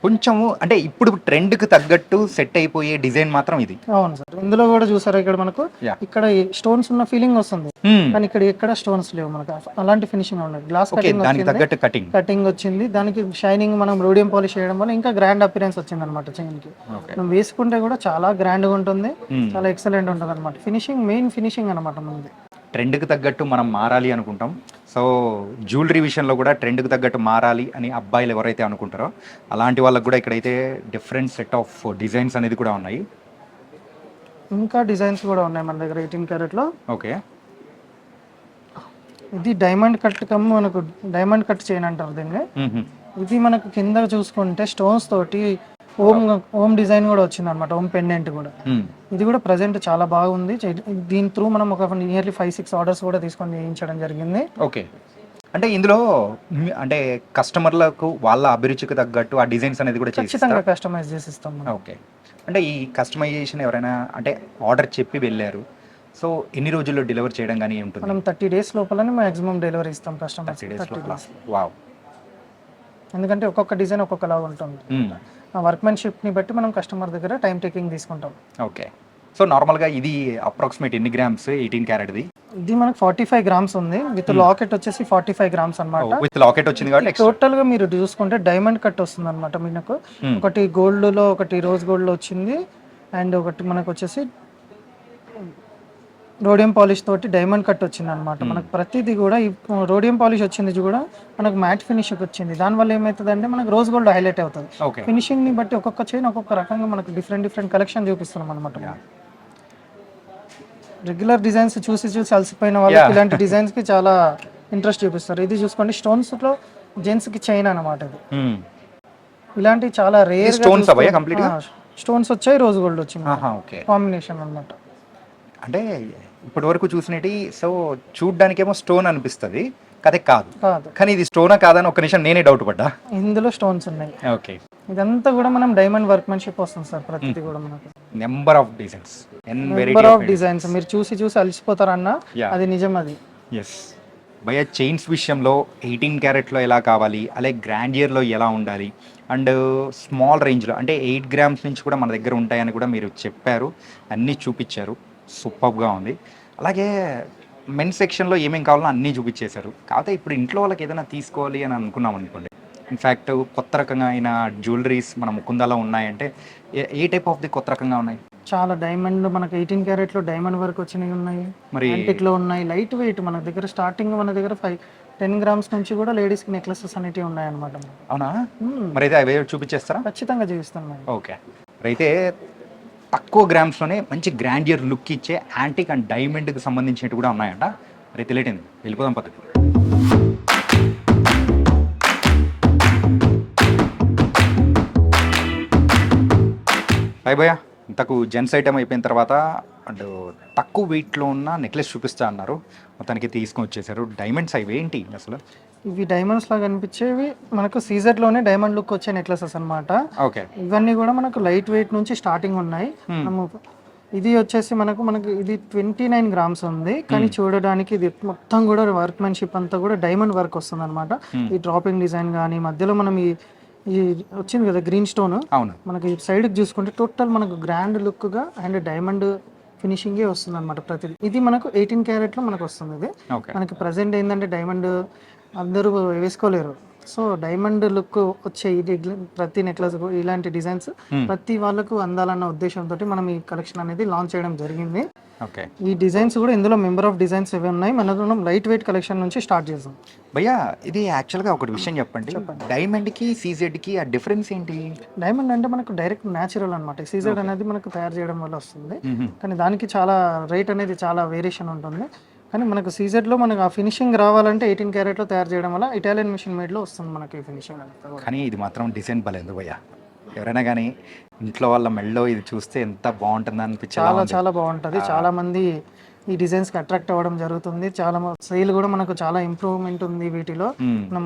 కొంచెము అంటే ఇప్పుడు ట్రెండ్ కి తగ్గట్టు సెట్ అయిపోయే డిజైన్ మాత్రం ఇది. అవును సార్, ఇందులో కూడా చూసారా ఇక్కడ మనకు ఇక్కడ స్టోన్స్ ఉన్న ఫీలింగ్ వస్తుంది కానీ ఇక్కడ ఎక్కడ స్టోన్స్ లేవు మనకు, అలాంటి ఫినిషింగ్ ఉన్నది. గ్లాస్ కటింగ్ వచ్చింది, దానికి షైనింగ్ మనం రోడియం పాలిష్ చేయడం వల్ల ఇంకా గ్రాండ్ అపిరెన్స్ వచ్చింది అనమాట చైన్ కి. మనం వేసుకుంటే కూడా చాలా గ్రాండ్ గా ఉంటుంది, చాలా ఎక్సలెంట్ ఉంటుంది అనమాట. ఫినిషింగ్ మెయిన్ ఫినిషింగ్ అనమాట మనది. ట్రెండ్కి తగ్గట్టు మనం మారాలి అనుకుంటాం. సో జ్యువెలరీ విషయంలో కూడా ట్రెండ్కి తగ్గట్టు మారాలి అని అబ్బాయిలు ఎవరైతే అనుకుంటారో అలాంటి వాళ్ళకి కూడా ఇక్కడైతే డిఫరెంట్ సెట్ ఆఫ్ డిజైన్స్ అనేది కూడా ఉన్నాయి. ఇంకా డిజైన్స్ కూడా ఉన్నాయి మన దగ్గర 18 క్యారెట్లో. ఓకే, ఇది డైమండ్ కట్ మనకు డైమండ్ కట్ చైన్ అంటారు దీన్ని. ఇది మనకు కింద చూసుకుంటే స్టోన్స్ తోటి ఓం డిజైన్ కూడా వచ్చింది అనమాట, ఓం పెండెంట్ కూడా. ఇది కూడా ప్రజెంట్ చాలా బాగుంది. దీని త్రూ మనం ఒక నియర్లీ 5-6 ఆర్డర్స్ కూడా తీసుకొని చేయించడం జరిగింది. ఓకే, అంటే ఇందులో అంటే కస్టమర్లకు వాళ్ళ అభిరుచికి తగ్గట్టు ఆ డిజైన్స్ అనేది కూడా ఖచ్చితంగా కస్టమైజ్ చేసి ఇస్తాం మనం. ఓకే, అంటే ఈ కస్టమైజేషన్ ఎవరైనా అంటే ఆర్డర్ చెప్పి వెళ్ళారు, సో ఎన్ని రోజుల్లో డెలివర్ చేయడం కానీ ఉంటుంది? మనం 30 డేస్ లోపలనే మాక్సిమం డెలివరీ ఇస్తాం కస్టమర్స్. 30 days. వావ్. ఎందుకంటే ఒక్కొక్క డిజైన్ ఒక్కొక్కలా ఉంటుంది. ఆ వర్క్మెన్షిప్ని బట్టి మనం కస్టమర్ దగ్గర టైం టేకింగ్ తీసుకుంటాం. ఓకే, సో నార్మల్గా ఇది అప్రాక్సిమేట్ ఎన్ని గ్రామ్స్ 18 క్యారెట్ది? ఇది మనకు 45 గ్రామ్స్ ఉంది, విత్ లాకెట్ వచ్చేసి 45 గ్రామ్స్ అనమాట. విత్ లాకెట్ వచ్చింది కాబట్టి టోటల్ గా మీరు చూసుకుంటే డైమండ్ కట్ వస్తుంది అనమాట మీకు. ఒకటి గోల్డ్ లో, ఒకటి రోజ్ గోల్డ్ లో వచ్చింది, అండ్ ఒకటి మనకు వచ్చేసి రోడియం పాలిష్ తోటి డైమండ్ కట్ వచ్చింది అనమాట. మనకు ప్రతిదీ కూడా ఈ రోడియం పాలిష్ వచ్చింది కూడా మనకు మ్యాట్ ఫినిష్ వచ్చింది. దానివల్ల ఏమవుతుంది అంటే మనకు రోజ్ గోల్డ్ హైలైట్ అవుతుంది. ఫినిషింగ్ ని బట్టి ఒక్కొక్క చైన్ ఒక్కొక్క రకంగా మనకు డిఫరెంట్ కలెక్షన్ చూపిస్తున్నాం అనమాట. రెగ్యులర్ డిజైన్స్ చూసి అలసిపోయిన వాళ్ళకి ఇలాంటి డిజైన్స్ కి చాలా ఇంట్రెస్ట్ చూపిస్తారు. ఇది చూసుకోండి, స్టోన్స్ లో జెంట్స్ కి చైన్ అనమాట. ఇది ఇలాంటి చాలా రేర్ స్టోన్స్ వచ్చాయి, రోజ్ గోల్డ్ వచ్చింది కాంబినేషన్ అనమాట. అంటే ఇప్పటి వరకు చూసినట్టు సో చూడ్డానికేమో స్టోన్ అనిపిస్తుంది, కదే కాదు. కానీ ఇది స్టోనా కాదని ఒక నిమిషం నేనే డౌట్ పడ్డా. ఇందులో స్టోన్స్ ఉన్నాయి. ఓకే, ఇదంతా కూడా మనం డైమండ్ వర్క్మెన్షిప్ వస్తుంది సార్. ప్రతిదీ కూడా మనకు నెంబర్ ఆఫ్ డిజైన్స్ మీరు చూసి అలసిపోతారన్న అది నిజం. అది ఎస్ భయ చైన్స్ విషయంలో 18 క్యారెట్లో ఎలా కావాలి, అలాగే గ్రాండియర్లో ఎలా ఉండాలి, అండ్ స్మాల్ రేంజ్లో అంటే 8 గ్రామ్స్ నుంచి కూడా మన దగ్గర ఉంటాయని కూడా మీరు చెప్పారు, అన్నీ చూపించారు. సూపర్గా ఉంది. అలాగే మెన్ సెక్షన్లో ఏమేమి కావాలో అన్నీ చూపించేశారు. కాకపోతే ఇప్పుడు ఇంట్లో వాళ్ళకి ఏదైనా తీసుకోవాలి అని అనుకున్నాం అనుకోండి, ఇన్ఫ్యాక్ట్ కొత్త రకంగా అయిన జ్యువెలరీస్ మన ముకుందాలో ఉన్నాయంటే ఏ టైప్ ఆఫ్ ది కొత్త రకంగా ఉన్నాయి? చాలా డైమండ్ మనకి 18 క్యారెట్లో డైమండ్ వర్క్ వచ్చినవి ఉన్నాయి, మరి యాంటిక్లో ఉన్నాయి, లైట్ వెయిట్ మన దగ్గర స్టార్టింగ్ మన దగ్గర 10 గ్రామ్స్ నుంచి కూడా లేడీస్ కి నెక్లెసెస్ అనేవి ఉన్నాయి అనమాట. అవునా? మరి అయితే అవి చూపించేస్తారా? ఖచ్చితంగా చూపిస్తాను. ఓకే, అయితే తక్కువ గ్రామ్స్లోనే మంచి గ్రాండియర్ లుక్ ఇచ్చే యాంటిక్ అండ్ డైమండ్కి సంబంధించినవి కూడా ఉన్నాయంట. మరి తెలియటండి, వెళ్ళిపోదాం పద్ధతి. భయ ఇంతకు జెంట్స్ ఐటమ్ అయిపోయిన తర్వాత అండ్ తక్కువ వెయిట్లో ఉన్న నెక్లెస్ చూపిస్తా అన్నారు, మొత్తానికి తీసుకొని వచ్చేసారు. డైమండ్స్ అవి ఏంటి అసలు? ఇవి డైమండ్స్ లాగా కనిపించేవి మనకు సీజెడ్లోనే డైమండ్ లుక్ వచ్చే నెక్లెసెస్ అనమాట. ఓకే, ఇవన్నీ కూడా మనకు లైట్ వెయిట్ నుంచి స్టార్టింగ్ ఉన్నాయి. ఇది వచ్చేసి మనకు ఇది 29 గ్రామ్స్ ఉంది, కానీ చూడడానికి ఇది మొత్తం కూడా వర్క్మెన్షిప్ అంతా కూడా డైమండ్ వర్క్ వస్తుంది అనమాట. ఈ డ్రాపింగ్ డిజైన్ కానీ మధ్యలో మనం ఈ వచ్చింది కదా గ్రీన్ స్టోన్, మనకి సైడ్ చూసుకుంటే టోటల్ మనకు గ్రాండ్ లుక్ గా అండ్ డైమండ్ ఫినిషింగే వస్తుంది అనమాట ప్రతిదీ. ఇది మనకు 18 క్యారెట్లో మనకు వస్తుంది. ఇది మనకి ప్రజెంట్ ఏంటంటే డైమండ్ అందరూ వేసుకోలేరు, సో డైమండ్ లుక్ వచ్చే ఇది ప్రతి నెక్లెస్ ఇలాంటి డిజైన్స్ ప్రతి వాళ్ళకు అందాలన్న ఉద్దేశంతో మనం ఈ కలెక్షన్ అనేది లాంచ్ చేయడం జరిగింది. ఈ డిజైన్స్ కూడా ఇందులో మెంబర్ ఆఫ్ డిజైన్స్ ఏవి ఉన్నాయి. మనం లైట్ వెయిట్ కలెక్షన్ నుంచి స్టార్ట్ చేద్దాం. భయ్యా ఇది యాక్చువల్గా ఒకటి విషయం చెప్పండి, డైమండ్కి సీజెడ్కి ఆ డిఫరెన్స్ ఏంటి? డైమండ్ అంటే మనకు డైరెక్ట్ న్యాచురల్ అనమాట, సీజెడ్ అనేది మనకు తయారు చేయడం వల్ల వస్తుంది, కానీ దానికి చాలా రేట్ అనేది చాలా వేరియేషన్ ఉంటుంది. కానీ మనకు సీజెడ్లో మనకు ఆ ఫినిషింగ్ రావాలంటే 18 క్యారెట్లో తయారు చేయడం వల్ల ఇటాలియన్ మిషన్ మేడ్లో వస్తుంది మనకి ఫినిషింగ్. కానీ ఇది మాత్రం డిజైన్ భలేదు భయ్యా, ఎవరైనా కానీ ఇంట్లో వాళ్ళ మెళ్ళో ఇది చూస్తే ఎంత బాగుంటుంది అనిపించింది. చాలా బాగుంటుంది. చాలా మంది ఈ డిజైన్స్కి అట్రాక్ట్ అవ్వడం జరుగుతుంది. చాలా సేల్ కూడా మనకు చాలా ఇంప్రూవ్మెంట్ ఉంది వీటిలో. మనం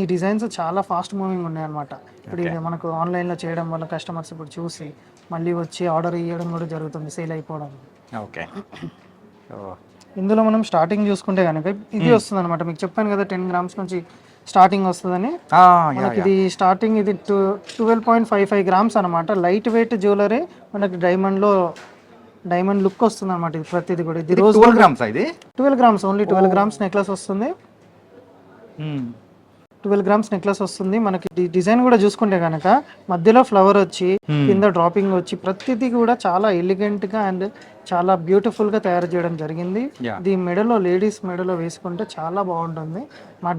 ఈ డిజైన్స్ చాలా ఫాస్ట్ మూవింగ్ ఉన్నాయి అనమాట. ఇప్పుడు ఇది మనకు ఆన్లైన్లో చేయడం వల్ల కస్టమర్స్ ఇప్పుడు చూసి మళ్ళీ వచ్చి ఆర్డర్ ఇవ్వడం కూడా జరుగుతుంది, సేల్ అయిపోవడం. ఓకే, ఇందులో మనం స్టార్టింగ్ చూసుకుంటే కనుక ఇది వస్తుంది అనమాట. మీకు చెప్పాను కదా 10 గ్రామ్స్ నుంచి స్టార్టింగ్ వస్తుందని. మనకి ఇది స్టార్టింగ్ ఇది 12.55 గ్రామ్స్ అనమాట. లైట్ వెయిట్ జ్యువెలరీ మనకి డైమండ్ లుక్ వస్తుంది అనమాట. ఇది ప్రతిది కూడా ఇది రోజు 12 గ్రామ్స్, ఇది 12 గ్రామ్స్ ఓన్లీ 12 గ్రామ్స్ నెక్లెస్ వస్తుంది. 12 గ్రామ్స్ నెక్లెస్ వస్తుంది. మనకి డిజైన్ కూడా చూసుకుంటే కనుక మధ్యలో ఫ్లవర్ వచ్చి కింద డ్రాపింగ్ వచ్చి ప్రతిదీ కూడా చాలా ఎలిగెంట్ గా అండ్ చాలా బ్యూటిఫుల్ గా తయారు చేయడం జరిగింది. ఇది మెడలో లేడీస్ మెడలో వేసుకుంటే చాలా బాగుంటుంది. మా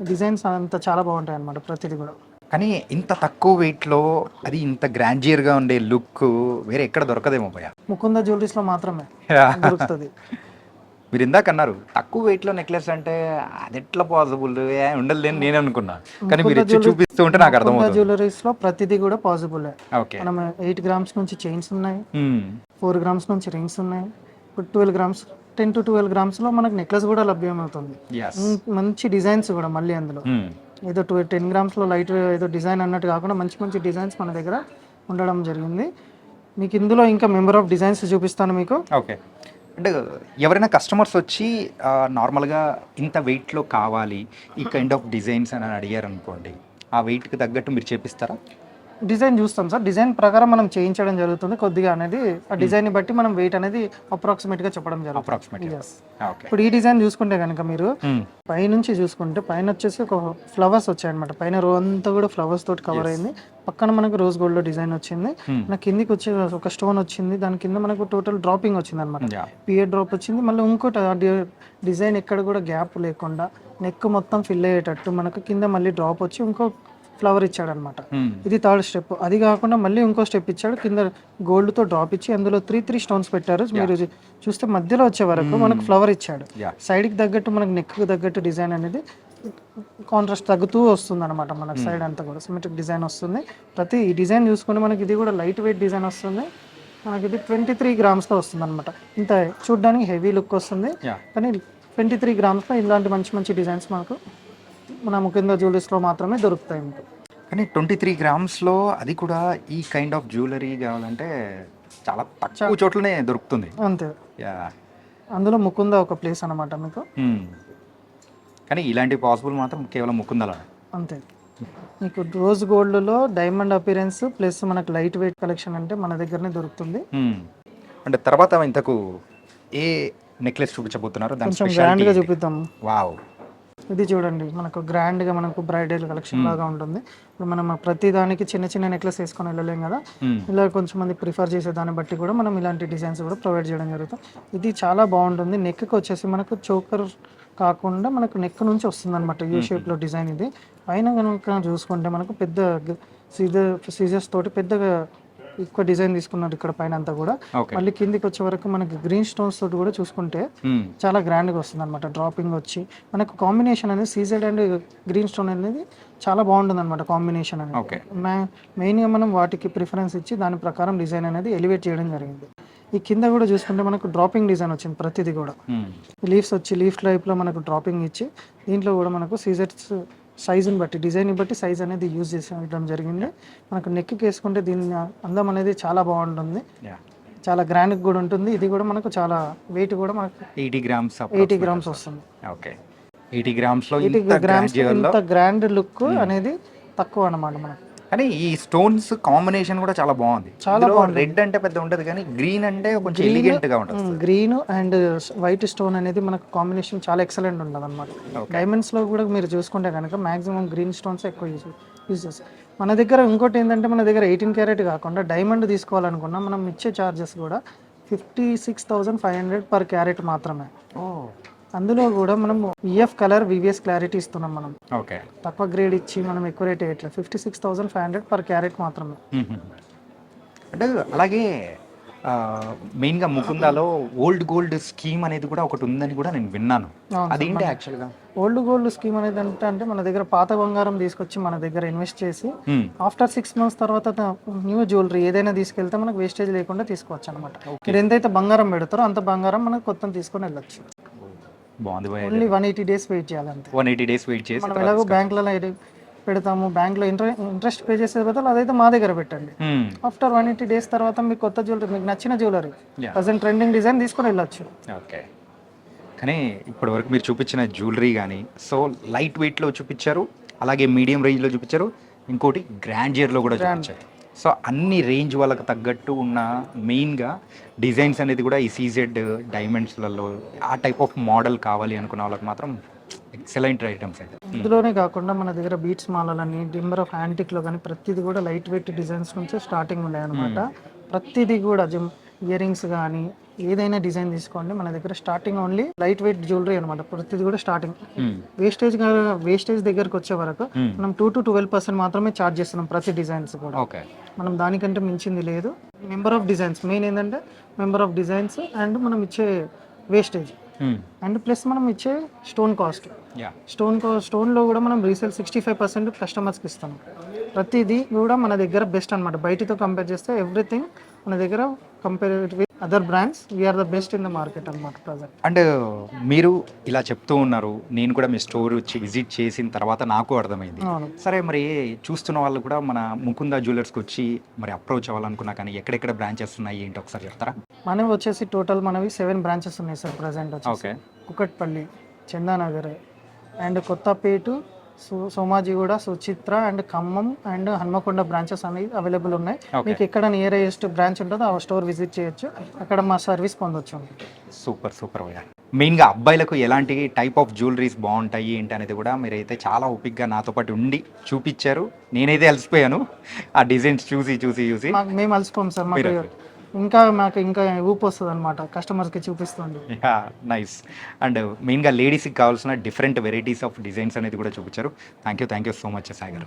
డిజైన్స్ అంతా చాలా బాగుంటాయి అన్నమాట ప్రతిదీ కూడా. కానీ ఇంత తక్కువ వెయిట్లో అది ఇంత గ్రాంజియర్గా ఉండే లుక్ వేరే ఎక్కడ దొరకదేమో భయ్యా. ముకుంద జ్యువెలరీస్ లో మాత్రమే దొరుకుతుంది. మీరు ఇందాక అన్నారు తక్కువ వెయిట్లో నెక్లెస్ అంటే అది ఎట్లా పాసిబుల్ ఉండదు అని నేను అనుకున్నా, కానీ మీరు ఇచ్చి చూపిస్తూ ఉంటే నాకు అర్థమవుతుంది. జ్యువెలరీస్ లో ప్రతిదీ కూడా పాసిబుల్. ఓకే, మనం 8 గ్రామ్స్ నుంచి చైన్స్ ఉన్నాయి, 4 గ్రామ్స్ నుంచి రింగ్స్ ఉన్నాయి, ఇప్పుడు 12 గ్రామ్స్ 10 to 12 గ్రామ్స్ లో మనకు నెక్లెస్ కూడా లభ్యమవుతుంది. మంచి డిజైన్స్ కూడా మళ్ళీ అందులో ఏదో 10 గ్రామ్స్ లో లైట్ ఏదో డిజైన్ అన్నట్టు కాకుండా మంచి మంచి డిజైన్స్ మన దగ్గర ఉండడం జరిగింది. మీకు ఇందులో ఇంకా మెంబర్ ఆఫ్ డిజైన్స్ చూపిస్తాను మీకు. ఓకే, అంటే ఎవరైనా కస్టమర్స్ వచ్చి నార్మల్గా ఇంత వెయిట్లో కావాలి ఈ కైండ్ ఆఫ్ డిజైన్స్ అని అడిగారు అనుకోండి, ఆ వెయిట్కి తగ్గట్టు మీరు చేపిస్తారా? డిజైన్ చూస్తాం సార్, డిజైన్ ప్రకారం మనం చేయించడం జరుగుతుంది కొద్దిగా అనేది. ఆ డిజైన్ బట్టి మనం వెయిట్ అనేది అప్రాక్సిమేట్ గా చెప్పడం జరుగుతుంది. ఇప్పుడు ఈ డిజైన్ చూసుకుంటే కనుక మీరు పైనుంచి చూసుకుంటే పైన వచ్చేసి ఒక ఫ్లవర్స్ వచ్చాయి అనమాట. పైన రో అంతా కూడా ఫ్లవర్స్ తోటి కవర్ అయింది. పక్కన మనకు రోజ్ గోల్డ్ లో డిజైన్ వచ్చింది. నా కిందికి వచ్చే ఒక స్టోన్ వచ్చింది, దాని కింద మనకు టోటల్ డ్రాపింగ్ వచ్చింది అనమాట. పియర్ డ్రాప్ వచ్చింది. మళ్ళీ ఇంకోటి డిజైన్ ఎక్కడ కూడా గ్యాప్ లేకుండా నెక్ మొత్తం ఫిల్ అయ్యేటట్టు మనకు కింద మళ్ళీ డ్రాప్ వచ్చి ఇంకో ఫ్లవర్ ఇచ్చాడు అనమాట. ఇది థర్డ్ స్టెప్. అది కాకుండా మళ్ళీ ఇంకో స్టెప్ ఇచ్చాడు, కింద గోల్డ్ తో డ్రాప్ ఇచ్చి అందులో 3 స్టోన్స్ పెట్టారు. మీరు చూస్తే మధ్యలో వచ్చే వరకు మనకు ఫ్లవర్ ఇచ్చాడు. సైడ్ కి తగ్గట్టు మనకు నెక్ కి తగ్గట్టు డిజైన్ అనేది కాంట్రాస్ట్ తగ్గుతూ వస్తుంది అనమాట. మనకు సైడ్ అంతా కూడా సిమెట్రిక్ డిజైన్ వస్తుంది. ప్రతి ఈ డిజైన్ చూసుకుంటే మనకి ఇది కూడా లైట్ వెయిట్ డిజైన్ వస్తుంది. మనకి ఇది 23 గ్రామ్స్ లో వస్తుంది అనమాట. ఇంత చూడడానికి హెవీ లుక్ వస్తుంది, కానీ 23 గ్రామ్స్ లో ఇలాంటి మంచి మంచి డిజైన్స్ మనకు మన ముకుంద జ్యువెలరీస్లో మాత్రమే దొరుకుతాయి మీకు. కానీ 23 గ్రామ్స్లో అది కూడా ఈ కైండ్ ఆఫ్ జ్యువెలరీ కావాలంటే చాలా తక్కువ చోట్లనే దొరుకుతుంది. అంతే, అందులో ముకుంద ఒక ప్లేస్ అనమాట మీకు. కానీ ఇలాంటి పాసిబుల్ మాత్రం కేవలం ముకుందలో అంతే. మీకు రోజ్ గోల్డ్లో డైమండ్ అపిరెన్స్ ప్లస్ మనకు లైట్ వెయిట్ కలెక్షన్ అంటే మన దగ్గరనే దొరుకుతుంది. అంటే తర్వాత ఇంతకు ఏ నెక్లెస్ చూపించబోతున్నారు? కొంచెం గ్రాండ్గా చూపిద్దాం. వావ్, ఇది చూడండి మనకు గ్రాండ్గా మనకు బ్రైడల్ కలెక్షన్ లాగా ఉంటుంది. ఇప్పుడు మనం ప్రతి దానికి చిన్న చిన్న నెక్లెస్ వేసుకొని వెళ్ళలేం కదా, ఇలా కొంచెం మంది ప్రిఫర్ చేసే దాన్ని బట్టి కూడా మనం ఇలాంటి డిజైన్స్ కూడా ప్రొవైడ్ చేయడం జరుగుతుంది. ఇది చాలా బాగుంటుంది. నెక్కి వచ్చేసి మనకు చోకర్ కాకుండా మనకు నెక్ నుంచి వస్తుంది అనమాట యూ షేప్లో డిజైన్. ఇది పైన కనుక చూసుకుంటే మనకు పెద్ద సీజర్స్ తోటి పెద్దగా ఎక్కువ డిజైన్ తీసుకున్నారు ఇక్కడ పైన అంతా కూడా. మళ్ళీ కిందికి వచ్చే వరకు మనకి గ్రీన్ స్టోన్స్ తోటి కూడా చూసుకుంటే చాలా గ్రాండ్ గా వస్తుంది అనమాట. డ్రాపింగ్ వచ్చి మనకు కాంబినేషన్ అనేది సీజెడ్ అండ్ గ్రీన్ స్టోన్ అనేది చాలా బాగుంటుంది అనమాట కాంబినేషన్ అనేది. మెయిన్ గా మనం వాటికి ప్రిఫరెన్స్ ఇచ్చి దాని ప్రకారం డిజైన్ అనేది ఎలివేట్ చేయడం జరిగింది. ఈ కింద కూడా చూసుకుంటే మనకు డ్రాపింగ్ డిజైన్ వచ్చింది ప్రతిదీ కూడా. లీవ్స్ వచ్చి లీఫ్ టైప్ లో మనకు డ్రాపింగ్ ఇచ్చి దీంట్లో కూడా మనకు సీజర్స్ సైజుని బట్టి డిజైన్ బట్టి సైజ్ అనేది యూజ్ చేయడం జరిగింది. మనకు నెక్కి వేసుకుంటే దీని అందం అనేది చాలా బాగుంటుంది, చాలా గ్రాండ్ కూడా ఉంటుంది. ఇది కూడా మనకు చాలా వెయిట్ కూడా మనకు 80 గ్రామ్స్ వస్తుంది. ఓకే, 80 గ్రామ్స్లో ఇంత గ్రాండ్ లుక్ అనేది తక్కువ అన్నమాట మనకు. కానీ ఈ స్టోన్స్ కాంబినేషన్ కూడా చాలా బాగుంది. చాలా రెడ్ అంటే పెద్ద ఉంటది, కానీ గ్రీన్ అంటే కొంచెం ఎలిగెంట్ గా ఉంటుంది. గ్రీన్ అండ్ వైట్ స్టోన్ అనేది మనకు కాంబినేషన్ చాలా ఎక్సలెంట్ ఉంటుంది అనమాట. డైమండ్స్ లో కూడా మీరు చూసుకుంటే కనుక మాక్సిమం గ్రీన్ స్టోన్స్ ఎక్కువ యూజ్ చేస్తారు. మన దగ్గర ఇంకోటి ఏంటంటే మన దగ్గర 18 క్యారెట్ కాకుండా డైమండ్ తీసుకోవాలనుకున్నా మనం ఇచ్చే ఛార్జెస్ కూడా 56,500 పర్ క్యారెట్ మాత్రమే. అందులో కూడా మనం ఈఎఫ్ కలర్ వివిఎస్ క్లారిటీ ఇస్తున్నాం మనం. ఓకే, తక్కువ గ్రేడ్ ఇచ్చి మనం ఎక్కువ రేట్ వేయట్లేదు. 56,500 పర్ క్యారెట్ మాత్రమే. అంటే అలాగే మెయిన్గా ముకుందాలో ఓల్డ్ గోల్డ్ స్కీమ్ అనేది కూడా ఒకటి ఉందని కూడా నేను విన్నాను. అదేంటి యాక్చువల్గా ఓల్డ్ గోల్డ్ స్కీమ్ అనేది అంటే మన దగ్గర పాత బంగారం తీసుకొచ్చి మన దగ్గర ఇన్వెస్ట్ చేసి ఆఫ్టర్ 6 months తర్వాత న్యూ జ్యువెలరీ ఏదైనా తీసుకెళ్తే మనకు వేస్టేజ్ లేకుండా తీసుకోవచ్చు అనమాట. మీరు ఎంతైతే బంగారం పెడతారో అంత బంగారం మనకు కొత్త తీసుకొని వెళ్ళొచ్చు. బాగుంది. ఓన్లీ 180 days వెయిట్ చేయాలంటే. 180 days వెయిట్ చేసి మనం ఎలాగో బ్యాంకులలో పెడతాము, బ్యాంక్లో ఇంట్రెస్ట్ పే చేసే బదులు అదైతే మా దగ్గర పెట్టండి. ఆఫ్టర్ 180 days తర్వాత మీకు కొత్త జ్యువెలరీ, మీకు నచ్చిన జ్యువెలరీ ప్రజెంట్ ట్రెండింగ్ డిజైన్ తీసుకొని వెళ్ళొచ్చు. ఓకే, కానీ ఇప్పటి వరకు మీరు చూపించిన జ్యువెలరీ కానీ సో లైట్ వెయిట్లో చూపించారు, అలాగే మీడియం రేంజ్లో చూపించారు, ఇంకోటి గ్రాండియర్లో కూడా చూపించారు. సో అన్ని రేంజ్ వాళ్ళకి తగ్గట్టు ఉన్న మెయిన్గా డిజైన్స్ అనేది కూడా ఈ సీజెడ్ డైమండ్స్లలో ఆ టైప్ ఆఫ్ మోడల్ కావాలి అనుకున్న వాళ్ళకి మాత్రం ఎక్సలెంట్ ఐటమ్స్ అయితే. ఇందులోనే కాకుండా మన దగ్గర బీట్స్ మాలలని డింబర్ ఆఫ్ యాంటిక్లో కానీ ప్రతిదీ కూడా లైట్ వెయిట్ డిజైన్స్ నుంచి స్టార్టింగ్ ఉన్నాయి అనమాట. ప్రతిదీ కూడా ఇయర్ రింగ్స్ కానీ ఏదైనా డిజైన్ తీసుకోండి మన దగ్గర starting only light weight jewellery అనమాట. ప్రతిదీ కూడా స్టార్టింగ్ వేస్టేజ్ దగ్గరకు వచ్చే వరకు మనం 2 to 12% మాత్రమే ఛార్జ్ చేస్తున్నాం ప్రతి డిజైన్స్ కూడా. ఓకే, మనం దానికంటే మించింది లేదు. మెంబర్ ఆఫ్ డిజైన్స్ మెయిన్ ఏంటంటే మెంబర్ ఆఫ్ డిజైన్స్ అండ్ మనం ఇచ్చే వేస్టేజ్ అండ్ ప్లస్ మనం ఇచ్చే స్టోన్ కాస్ట్. స్టోన్లో కూడా మనం రీసేల్ 65% కస్టమర్స్కి ఇస్తాం. ప్రతిదీ కూడా మన దగ్గర బెస్ట్ అనమాట. బయటతో కంపేర్ చేస్తే ఎవ్రీథింగ్ మన దగ్గర compare with other brands we are the best in the market అనమాట ప్రజెంట్. అండ్ మీరు ఇలా చెప్తూ ఉన్నారు, నేను కూడా మీ స్టోర్ వచ్చి విజిట్ చేసిన తర్వాత నాకు అర్థమైంది. సరే, మరి చూస్తున్న వాళ్ళు కూడా మన ముకుందా జ్యువెలర్స్కి వచ్చి మరి అప్రోచ్ అవ్వాలనుకున్నా కానీ ఎక్కడెక్కడ బ్రాంచెస్ ఉన్నాయి ఏంటి ఒకసారి చెప్తారా? మనవి వచ్చేసి టోటల్ మనవి 7 బ్రాంచెస్ ఉన్నాయి సార్ ప్రజెంట్ వచ్చి. Okay, Kukatpally, Chandanagar and Kothapet, Somajiguda, Suchitra and Khammam and Hanamkonda branches అనేవి అవైలబుల్ ఉన్నాయి. మీకు ఎక్కడ నియరెస్ట్ బ్రాంచ్ ఉంటుందో ఆ స్టోర్ విజిట్ చేయొచ్చు, అక్కడ మా సర్వీస్ పొందొచ్చు. సూపర్ సూపర్ భయ్యా. మెయిన్గా అబ్బాయిలకు ఎలాంటి టైప్ ఆఫ్ జ్యువెలరీస్ బాగుంటాయి ఏంటి అనేది కూడా మీరైతే చాలా ఓపిక్గా నాతో పాటు ఉండి చూపించారు. నేనైతే అలసిపోయాను ఆ డిజైన్స్ చూసి. మేము అలసిపోం సార్, మాకు ఇంకా ఊపు వస్తుంది అనమాట కస్టమర్స్కి చూపిస్తుంది. నైస్. అండ్ మెయిన్గా లేడీస్కి కావాల్సిన డిఫరెంట్ వెరైటీస్ ఆఫ్ డిజైన్స్ అనేది కూడా చూపించారు. Thank you so much Sagar.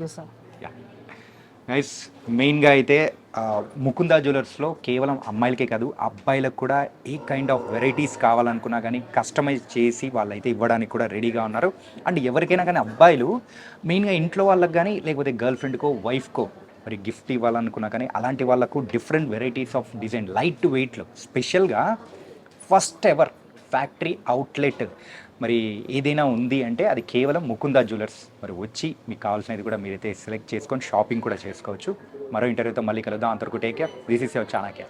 Nice. మెయిన్గా అయితే ముకుందా జ్యువెలర్స్లో కేవలం అమ్మాయిలకే కాదు అబ్బాయిలకు కూడా ఏ కైండ్ ఆఫ్ వెరైటీస్ కావాలనుకున్నా కానీ కస్టమైజ్ చేసి వాళ్ళైతే ఇవ్వడానికి కూడా రెడీగా ఉన్నారు. అండ్ ఎవరికైనా కానీ అబ్బాయిలు మెయిన్గా ఇంట్లో వాళ్ళకి కానీ లేకపోతే గర్ల్ ఫ్రెండ్కో వైఫ్కో మరి గిఫ్ట్ ఇవ్వాలనుకున్నా కానీ అలాంటి వాళ్ళకు different varieties of design light వెయిట్లో స్పెషల్గా ఫస్ట్ ఎవర్ ఫ్యాక్టరీ అవుట్లెట్ మరి ఏదైనా ఉంది అంటే అది కేవలం ముకుందా జ్యువెలర్స్. మరి వచ్చి మీకు కావాల్సినది కూడా మీరైతే సెలెక్ట్ చేసుకొని షాపింగ్ కూడా చేసుకోవచ్చు. మరో ఇంటర్వ్యూతో మళ్ళీ కలుద్దాం. అంతవరకు take care. This is your Chanakya.